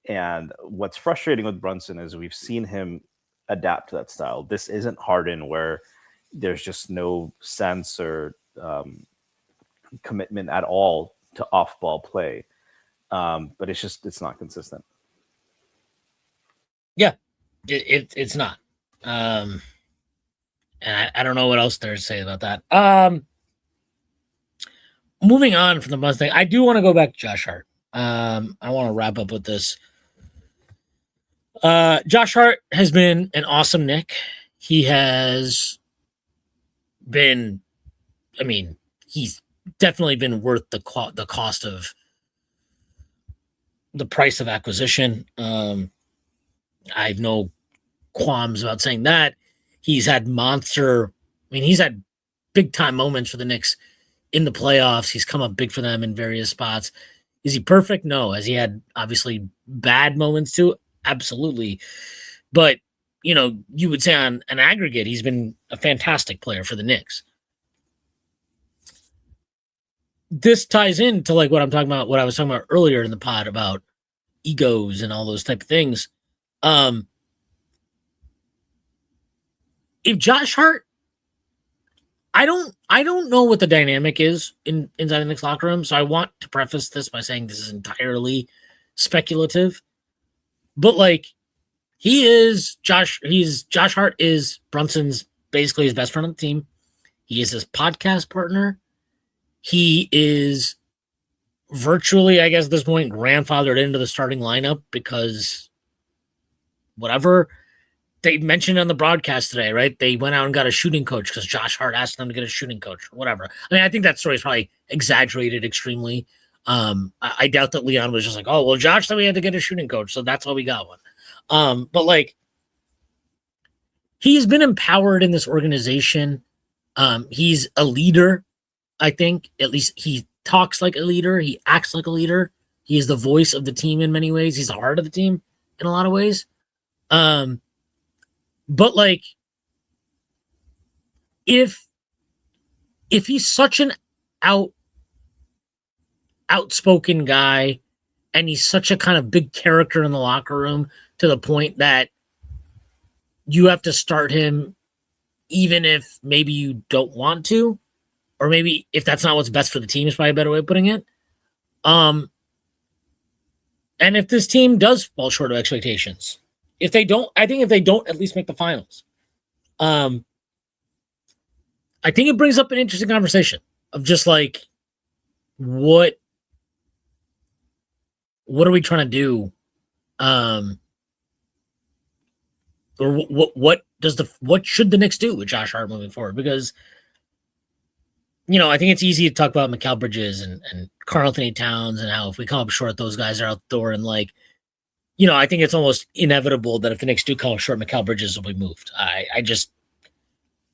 And what's frustrating with Brunson is we've seen him adapt to that style. This isn't Harden, where there's just no sense or commitment at all to off-ball play. But it's not consistent. Yeah, it's not. And I don't know what else there to say about that. Moving on from the Mustang, I do want to go back to Josh Hart. I want to wrap up with this. Josh Hart has been an awesome Knick. He has been, I mean, he's definitely been worth the cost of the price of acquisition. I have no qualms about saying that. He's had he's had big time moments for the Knicks in the playoffs. He's come up big for them in various spots. Is he perfect? No. Has he had obviously bad moments too? Absolutely. But, you know, you would say on an aggregate, he's been a fantastic player for the Knicks. This ties into like what I'm talking about, what I was talking about earlier in the pod about egos and all those type of things. If Josh Hart, I don't know what the dynamic is inside the Knicks locker room, so I want to preface this by saying this is entirely speculative. But like, Josh Hart is Brunson's basically his best friend on the team. He is his podcast partner. He is virtually, I guess at this point, grandfathered into the starting lineup because whatever. They mentioned on the broadcast today, right? They went out and got a shooting coach because Josh Hart asked them to get a shooting coach or whatever. I mean, I think that story is probably exaggerated extremely. I doubt that Leon was just like, oh, well, Josh said we had to get a shooting coach, so that's why we got one. But like, he's been empowered in this organization. He's a leader, I think. At least he talks like a leader. He acts like a leader. He is the voice of the team in many ways. He's the heart of the team in a lot of ways. But like, if he's such an outspoken guy, and he's such a kind of big character in the locker room to the point that you have to start him, even if maybe you don't want to, or maybe if that's not what's best for the team is probably a better way of putting it. And if this team does fall short of expectations, if they don't at least make the finals, I think it brings up an interesting conversation of just like, what are we trying to do? Or what should the Knicks do with Josh Hart moving forward? Because, you know, I think it's easy to talk about Mikal Bridges and Karl Anthony Towns and how if we come up short, those guys are out the door, and like, you know, I think it's almost inevitable that if the Knicks do come up short, Mikal Bridges will be moved. I just,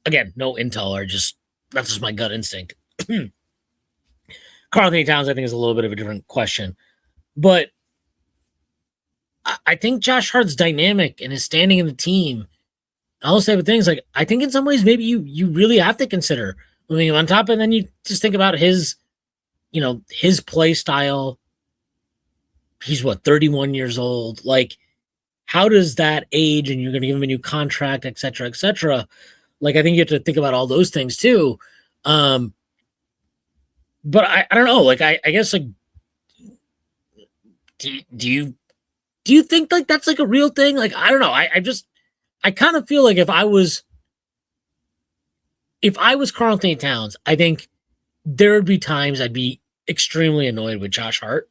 again, no intel, or just, that's just my gut instinct. Karl Anthony Towns, I think, is a little bit of a different question. But I think Josh Hart's dynamic and his standing in the team, all those type of things. Like, I think in some ways maybe you really have to consider moving him on top, and then you just think about his, his play style. He's 31 years old. Like, how does that age? And you're going to give him a new contract, et cetera, et cetera. Like, I think you have to think about all those things too. But I don't know. Like, I guess, like, do you think like that's like a real thing? Like, I don't know. I kind of feel like if I was Karl Anthony Towns, I think there would be times I'd be extremely annoyed with Josh Hart.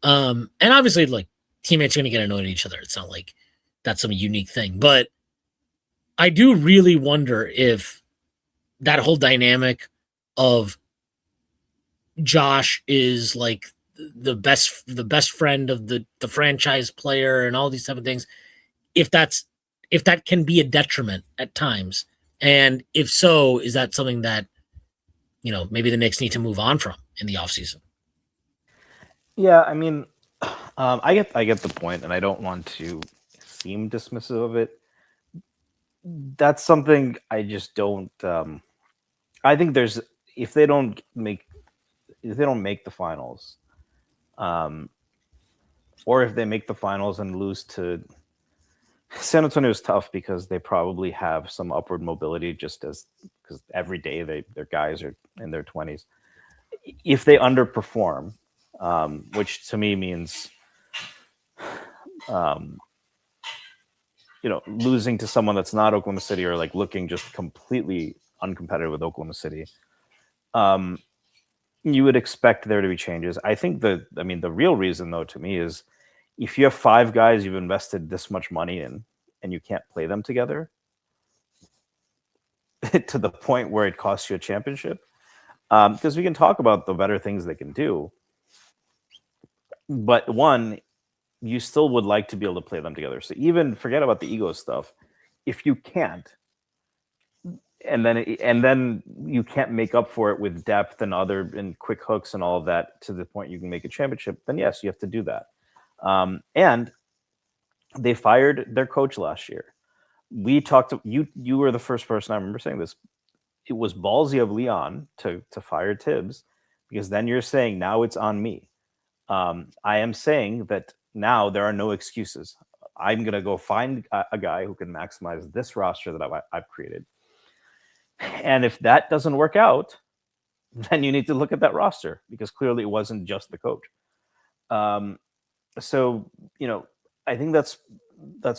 And obviously, like, teammates are going to get annoyed at each other. It's not like that's some unique thing. But I do really wonder if that whole dynamic of Josh is like the best friend of the franchise player and all these type of things, if that can be a detriment at times. And if so, is that something that, maybe the Knicks need to move on from in the offseason? Yeah, I mean, I get the point, and I don't want to seem dismissive of it. That's something I just don't. I think if they don't make the finals, or if they make the finals and lose to San Antonio, is tough because they probably have some upward mobility because every day their guys are in their 20s. If they underperform, which to me means losing to someone that's not Oklahoma City, or like looking just completely uncompetitive with Oklahoma City, you would expect there to be changes. I think the real reason, though, to me, is if you have 5 guys you've invested this much money in and you can't play them together to the point where it costs you a championship, because we can talk about the better things they can do, but one, you still would like to be able to play them together. So even forget about the ego stuff. If you can't, and then you can't make up for it with depth and quick hooks and all of that to the point you can make a championship, then yes, you have to do that. And they fired their coach last year. We talked to you. You were the first person I remember saying this. It was ballsy of Leon to fire Tibbs, because then you're saying now it's on me. I am saying that now there are no excuses. I'm going to go find a guy who can maximize this roster that I've created. And if that doesn't work out, then you need to look at that roster, because clearly it wasn't just the coach. So, I think that's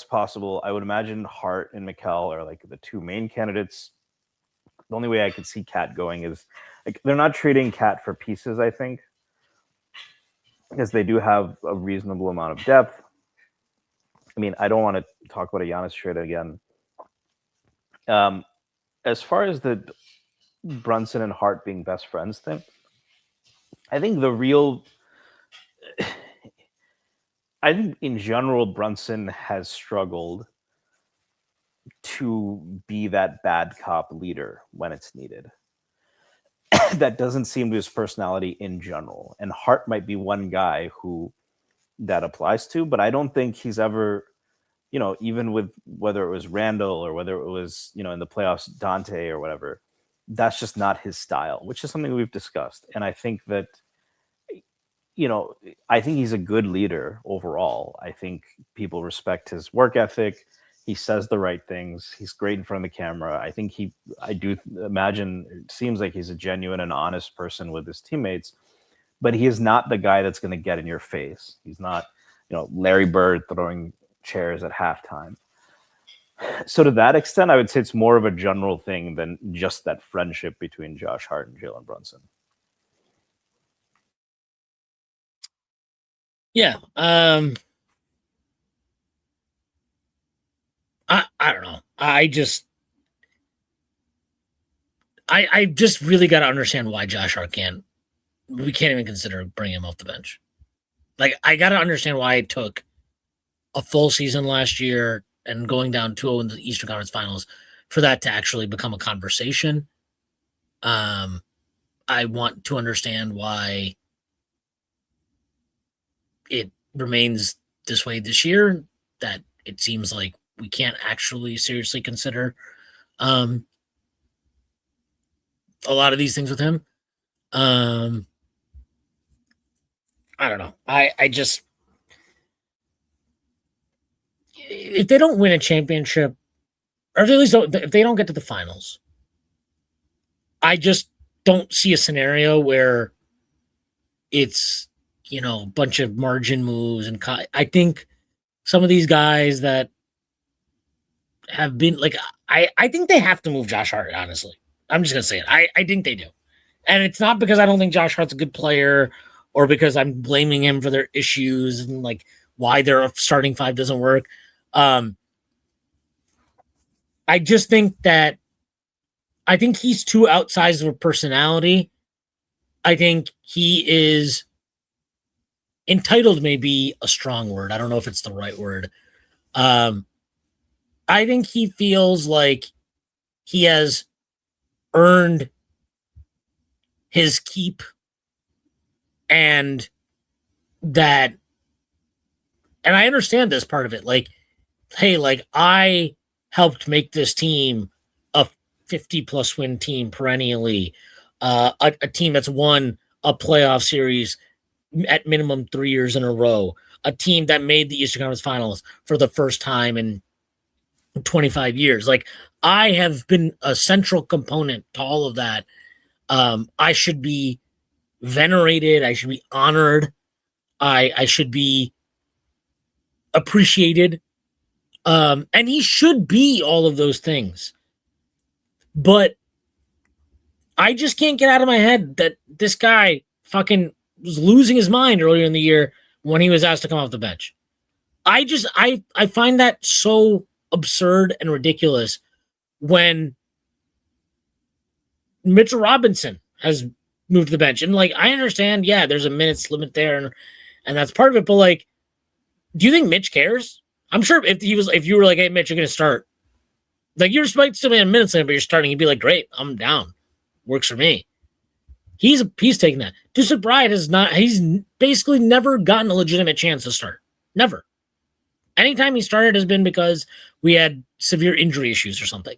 possible. I would imagine Hart and Mikal are like the 2 main candidates. The only way I could see Cat going is, like, they're not trading Cat for pieces, I think, because they do have a reasonable amount of depth. I mean, I don't want to talk about a Giannis trade again. As far as the Brunson and Hart being best friends thing, I think I think in general, Brunson has struggled to be that bad cop leader when it's needed. That doesn't seem to his personality in general. And Hart might be one guy who that applies to, but I don't think he's ever, even with whether it was Randall or whether it was, in the playoffs, Dante or whatever, that's just not his style, which is something we've discussed. And I think that, I think he's a good leader overall. I think people respect his work ethic. He says the right things. He's great in front of the camera. I do imagine it seems like he's a genuine and honest person with his teammates, but he is not the guy that's going to get in your face. He's not, Larry Bird throwing chairs at halftime. So to that extent, I would say it's more of a general thing than just that friendship between Josh Hart and Jalen Brunson. Yeah. I don't know. I just really got to understand why Josh Hart we can't even consider bringing him off the bench. Like, I got to understand why it took a full season last year and going down 2-0 in the Eastern Conference Finals for that to actually become a conversation. I want to understand why it remains this way this year that it seems like we can't actually seriously consider a lot of these things with him. I don't know. I just, if they don't win a championship, or at least if they don't get to the finals, I just don't see a scenario where it's, a bunch of margin moves. And I think some of these guys that have been like, I think they have to move Josh Hart, honestly. I'm just going to say it. I think they do. And it's not because I don't think Josh Hart's a good player or because I'm blaming him for their issues and like why their starting five doesn't work. I just think that he's too outsized of a personality. I think he is entitled, may be a strong word. I don't know if it's the right word. I think he feels like he has earned his keep, and I understand this part of it. Like, hey, like I helped make this team a 50+ win team perennially, a team that's won a playoff series at minimum 3 years in a row, a team that made the Eastern Conference Finals for the first time in 25 years. Like, I have been a central component to all of that. I should be venerated. I should be honored. I should be appreciated. And he should be all of those things. But I just can't get out of my head that this guy fucking was losing his mind earlier in the year when he was asked to come off the bench. I find that so absurd and ridiculous when Mitchell Robinson has moved to the bench. And like, I understand, yeah, there's a minutes limit there and that's part of it, but like, do you think Mitch cares? I'm sure if you were like, hey Mitch, you're gonna start, like you might still be in minutes limit, but you're starting, he'd be like, great, I'm down. Works for me. He's taking that. Deuce Bryant he's basically never gotten a legitimate chance to start. Never. Anytime he started has been because we had severe injury issues or something.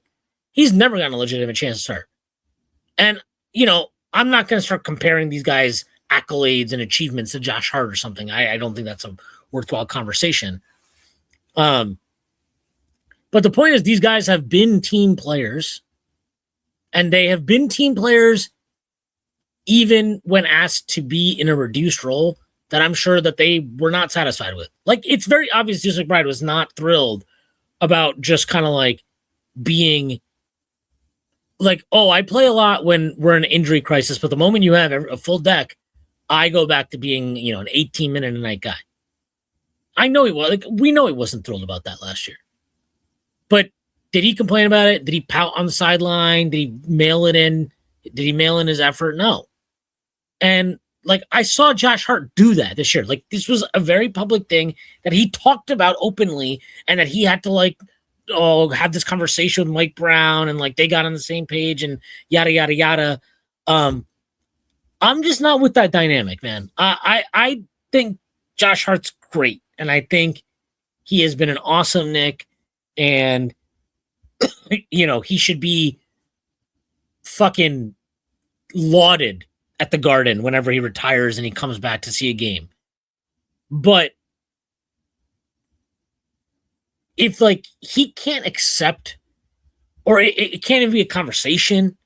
He's never gotten a legitimate chance to start. And, I'm not going to start comparing these guys' accolades and achievements to Josh Hart or something. I don't think that's a worthwhile conversation. But the point is, these guys have been team players, and they have been team players even when asked to be in a reduced role that I'm sure that they were not satisfied with. Like, it's very obvious Deuce McBride was not thrilled about just kind of like being like, oh, I play a lot when we're in an injury crisis, but the moment you have a full deck, I go back to being, an 18-minute a night guy. I know he was. Like, we know he wasn't thrilled about that last year. But did he complain about it? Did he pout on the sideline? Did he mail it in? Did he mail in his effort? No. And like, I saw Josh Hart do that this year. Like, this was a very public thing that he talked about openly, and that he had to like, have this conversation with Mike Brown, and like they got on the same page and yada yada yada. I'm just not with that dynamic, man. I think Josh Hart's great, and I think he has been an awesome Knick, and he should be fucking lauded at the Garden whenever he retires and he comes back to see a game. But if like he can't accept, or it can't even be a conversation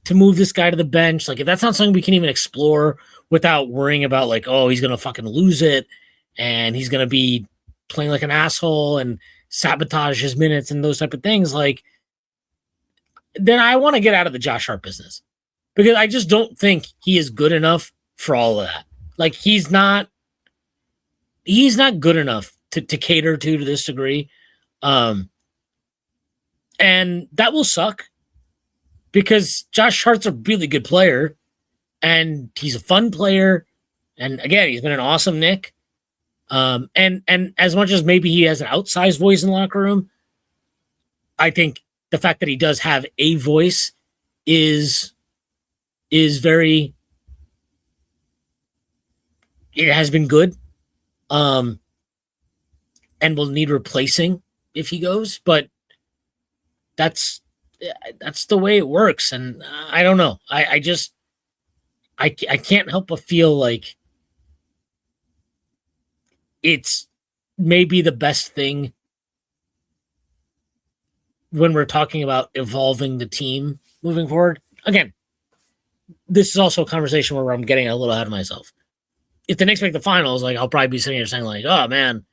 to move this guy to the bench, like if that's not something we can even explore without worrying about like, oh, he's gonna fucking lose it and he's gonna be playing like an asshole and sabotage his minutes and those type of things, like then I want to get out of the Josh Hart business, because I just don't think he is good enough for all of that. Like he's not good enough to cater to this degree. And that will suck, because Josh Hart's a really good player and he's a fun player. And again, he's been an awesome Knick. And as much as maybe he has an outsized voice in the locker room, I think the fact that he does have a voice is very, it has been good. and will need replacing if he goes, but that's the way it works. And I don't know. I can't help but feel like it's maybe the best thing when we're talking about evolving the team moving forward. Again, this is also a conversation where I'm getting a little ahead of myself. If the Knicks make the finals, like I'll probably be sitting here saying like, oh man,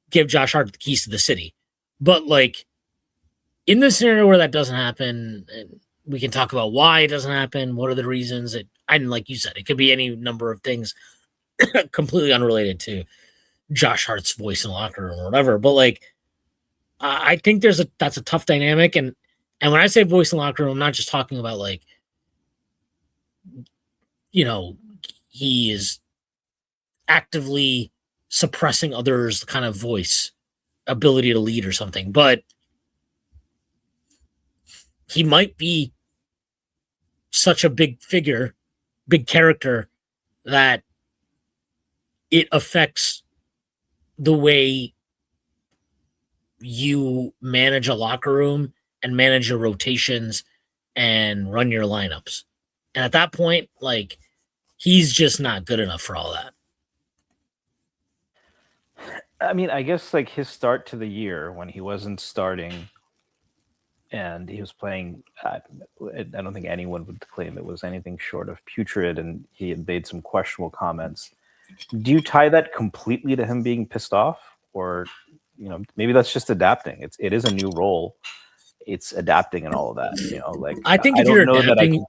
give Josh Hart the keys to the city. But like in the scenario where that doesn't happen, and we can talk about why it doesn't happen, what are the reasons, and like you said, it could be any number of things completely unrelated to Josh Hart's voice in the locker room or whatever. But like I think that's a tough dynamic. And when I say voice in the locker room, I'm not just talking about like, you know, he is actively suppressing others' kind of voice, ability to lead or something, but he might be such a big figure, big character, that it affects the way you manage a locker room and manage your rotations and run your lineups. And at that point, like, he's just not good enough for all that. I mean, I guess like his start to the year when he wasn't starting and he was playing, I don't think anyone would claim it was anything short of putrid, and he had made some questionable comments. Do you tie that completely to him being pissed off? Or, you know, maybe that's just adapting. It is a new role. It's adapting and all of that, you know, like I think if you're adapting,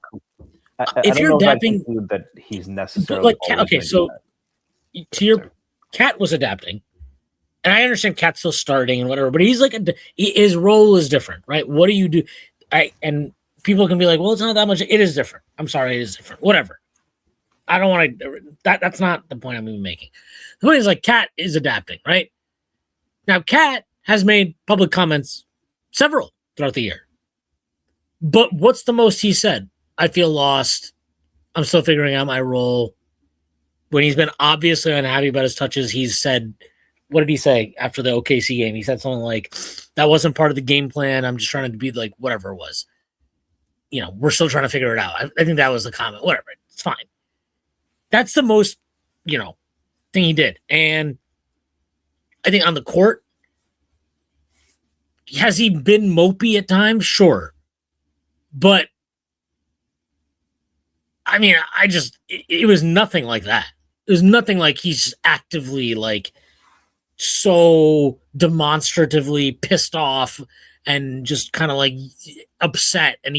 if you're adapting, that he's necessarily like, okay, so to your Cat was adapting, and I understand Cat's still starting and whatever, but he's like his role is different, right? What do you do? And people can be like, well, it's not that much. It is different. I'm sorry, it is different. Whatever. I don't want to. That's not the point I'm even making. The point is like Cat is adapting, right? Now, Cat has made public comments, several throughout the year, but what's the most he said? I feel lost. I'm still figuring out my role. When he's been obviously unhappy about his touches, he's said, what did he say after the OKC game? He said something like, that wasn't part of the game plan. I'm just trying to be like, whatever it was. You know, we're still trying to figure it out. I think that was the comment. Whatever. It's fine. That's the most, you know, thing he did. And I think on the court, has he been mopey at times? Sure. But I mean, it was nothing like that. It was nothing like he's actively like so demonstratively pissed off and just kind of like upset. And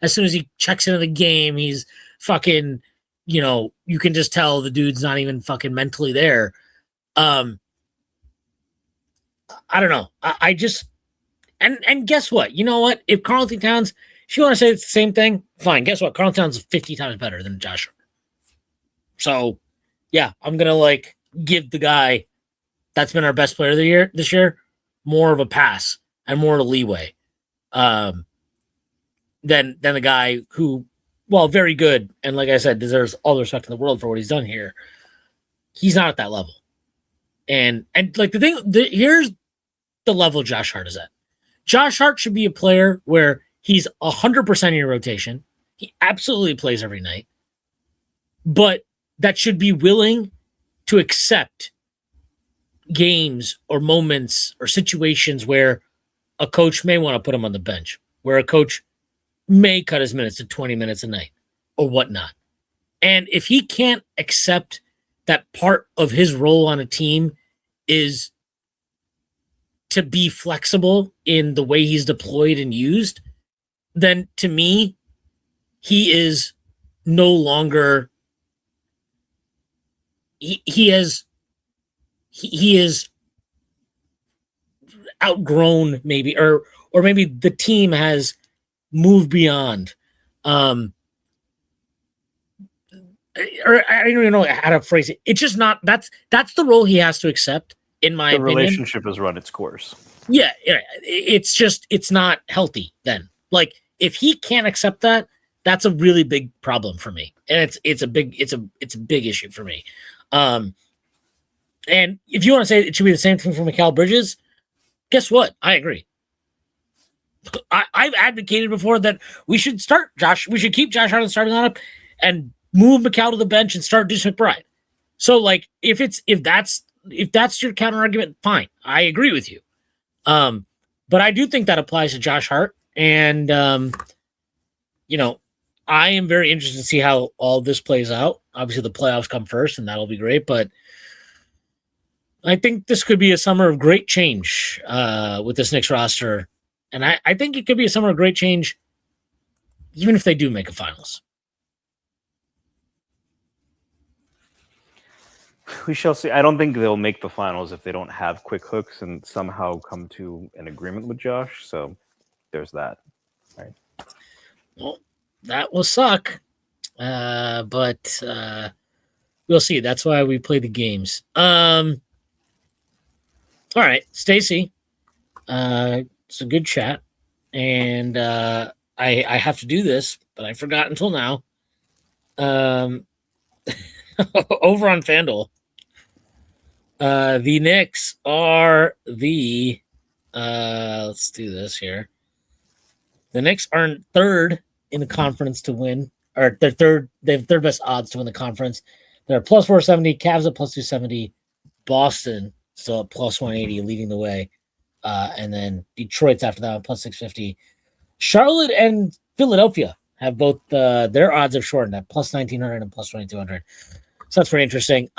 as soon as he checks into the game, he's fucking, you know, you can just tell the dude's not even fucking mentally there. I don't know. I just, and guess what? You know what? If Karl Anthony Towns, if you want to say it's the same thing, fine. Guess what? Karl Towns is 50 times better than Josh Hart. So, yeah, I'm going to like give the guy that's been our best player of the year this year more of a pass and more of a leeway than the guy who, well, very good, and like I said, deserves all the respect in the world for what he's done here. He's not at that level. And like here's the level Josh Hart is at. Josh Hart should be a player where he's 100% in your rotation. He absolutely plays every night. But that should be willing to accept games or moments or situations where a coach may want to put him on the bench, where a coach may cut his minutes to 20 minutes a night or whatnot. And if he can't accept that part of his role on a team is to be flexible in the way he's deployed and used, then to me, he is no longer, he is outgrown maybe, or maybe the team has moved beyond, or I don't even know how to phrase it. It's just not, that's the role he has to accept, in my opinion. The relationship has run its course. Yeah, it's just, it's not healthy then. Like, if he can't accept that, that's a really big problem for me. And it's a big issue for me. And And if you want to say it should be the same thing for Mikal Bridges, guess what? I agree. I've advocated before that we should keep Josh Hart in the starting lineup and move Mikal to the bench and start Deuce McBride. So, like, if that's your counter argument, fine. I agree with you. But I do think that applies to Josh Hart. And, I am very interested to see how all this plays out. Obviously, the playoffs come first, and that'll be great. But I think this could be a summer of great change with this Knicks roster. And I think it could be a summer of great change even if they do make a finals. We shall see. I don't think they'll make the finals if they don't have quick hooks and somehow come to an agreement with Josh. So there's that. Right. Well, that will suck. But we'll see. That's why we play the games. All right, Stacy. It's a good chat. And I have to do this, but I forgot until now. Over on FanDuel. The Knicks are the let's do this here. The Knicks are third in the conference to win, or they're third. They have third best odds to win the conference. They're plus 470, Cavs at plus 270, Boston still at plus 180, leading the way, and then Detroit's after that plus 650. Charlotte and Philadelphia have both their odds have shortened at plus 1900 and plus 2200. So that's pretty interesting.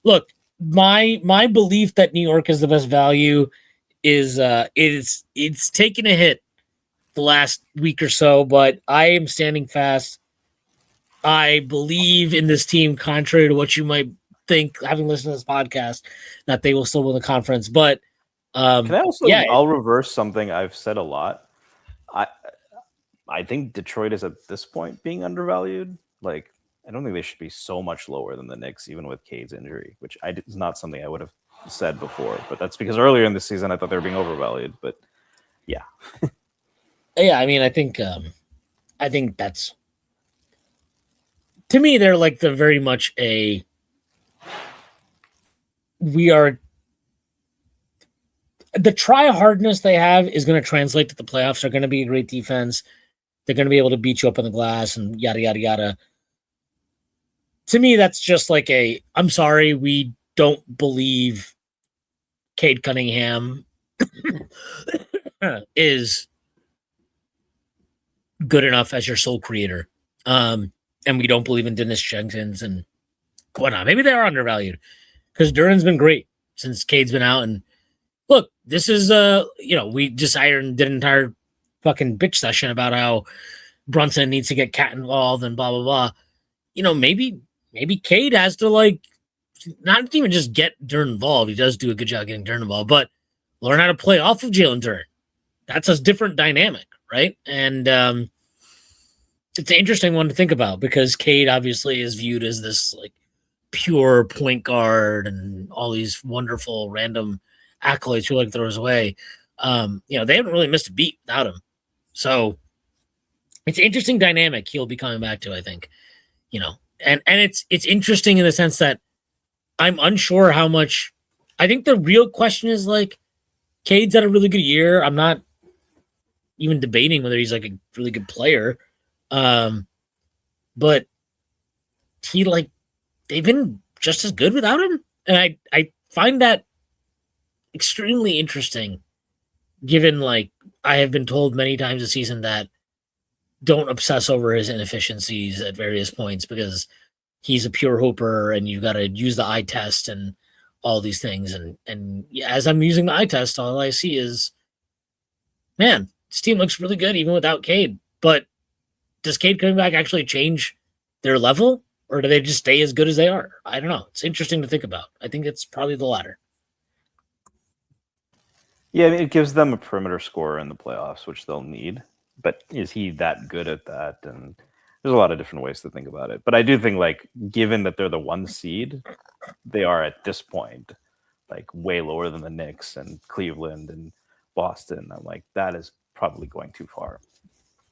Look. My belief that New York is the best value is it's taken a hit the last week or so, but I am standing fast. I believe in this team, contrary to what you might think, having listened to this podcast, that they will still win the conference. But can I also? Yeah, I'll reverse something I've said a lot. I think Detroit is at this point being undervalued. Like, I don't think they should be so much lower than the Knicks, even with Cade's injury, which is not something I would have said before. But that's because earlier in the season, I thought they were being overvalued. But yeah. Yeah, I mean, I think that's, to me, they're like the very much the try hardness they have is going to translate to the playoffs. They're going to be a great defense. They're going to be able to beat you up on the glass and yada, yada, yada. To me, that's just like I'm sorry, we don't believe Cade Cunningham is good enough as your sole creator. And we don't believe in Dennis Jenkins and whatnot. Maybe they are undervalued because Duran's been great since Cade's been out. And look, this is, we did an entire fucking bitch session about how Brunson needs to get Cat involved and blah, blah, blah. Maybe Cade has to, not even just get Duran involved. He does do a good job getting Duran involved, but learn how to play off of Jalen Duran. That's a different dynamic, right? And it's an interesting one to think about because Cade obviously is viewed as this, pure point guard and all these wonderful random accolades people throws away. They haven't really missed a beat without him. So it's an interesting dynamic he'll be coming back to, I think, And it's interesting in the sense that I'm unsure how much. I think the real question is Cade's had a really good year. I'm not even debating whether he's a really good player, but he they've been just as good without him, and I find that extremely interesting. Given I have been told many times this season that don't obsess over his inefficiencies at various points because he's a pure hooper and you've got to use the eye test and all these things. And as I'm using the eye test, all I see is, man, this team looks really good even without Cade. But does Cade coming back actually change their level or do they just stay as good as they are? I don't know. It's interesting to think about. I think it's probably the latter. Yeah, it gives them a perimeter scorer in the playoffs, which they'll need. But is he that good at that? And there's a lot of different ways to think about it. But I do think, given that they're the 1 seed, they are at this point, way lower than the Knicks and Cleveland and Boston. I'm that is probably going too far.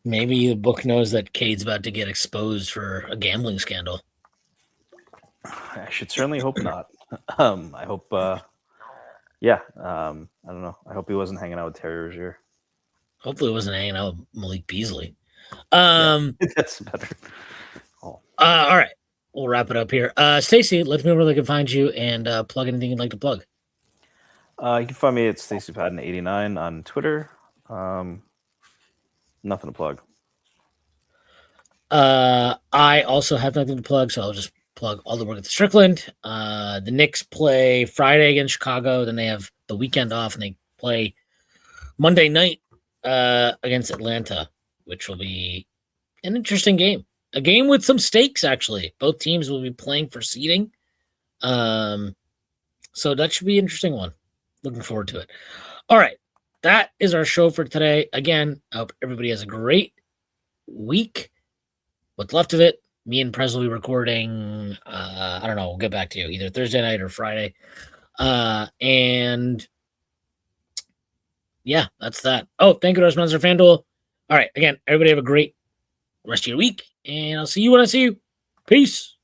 Maybe the book knows that Cade's about to get exposed for a gambling scandal. I should certainly hope not. I hope. Yeah. I don't know. I hope he wasn't hanging out with Terry Rozier. Hopefully, it wasn't hanging out with Malik Beasley. That's better. All right. We'll wrap it up here. Stacy, let me know where they can find you and plug anything you'd like to plug. You can find me at StacyPadden89 on Twitter. Nothing to plug. I also have nothing to plug, so I'll just plug all the work at the Strickland. The Knicks play Friday against Chicago, then they have the weekend off, and they play Monday night against Atlanta, which will be an interesting game. A game with some stakes, actually. Both teams will be playing for seeding. So that should be an interesting one. Looking forward to it. All right. That is our show for today. Again, I hope everybody has a great week. What's left of it, me and Prez will be recording, I don't know, we'll get back to you, either Thursday night or Friday. And yeah, that's that. Oh, thank you to our sponsor, FanDuel. All right, again, everybody have a great rest of your week, and I'll see you when I see you. Peace.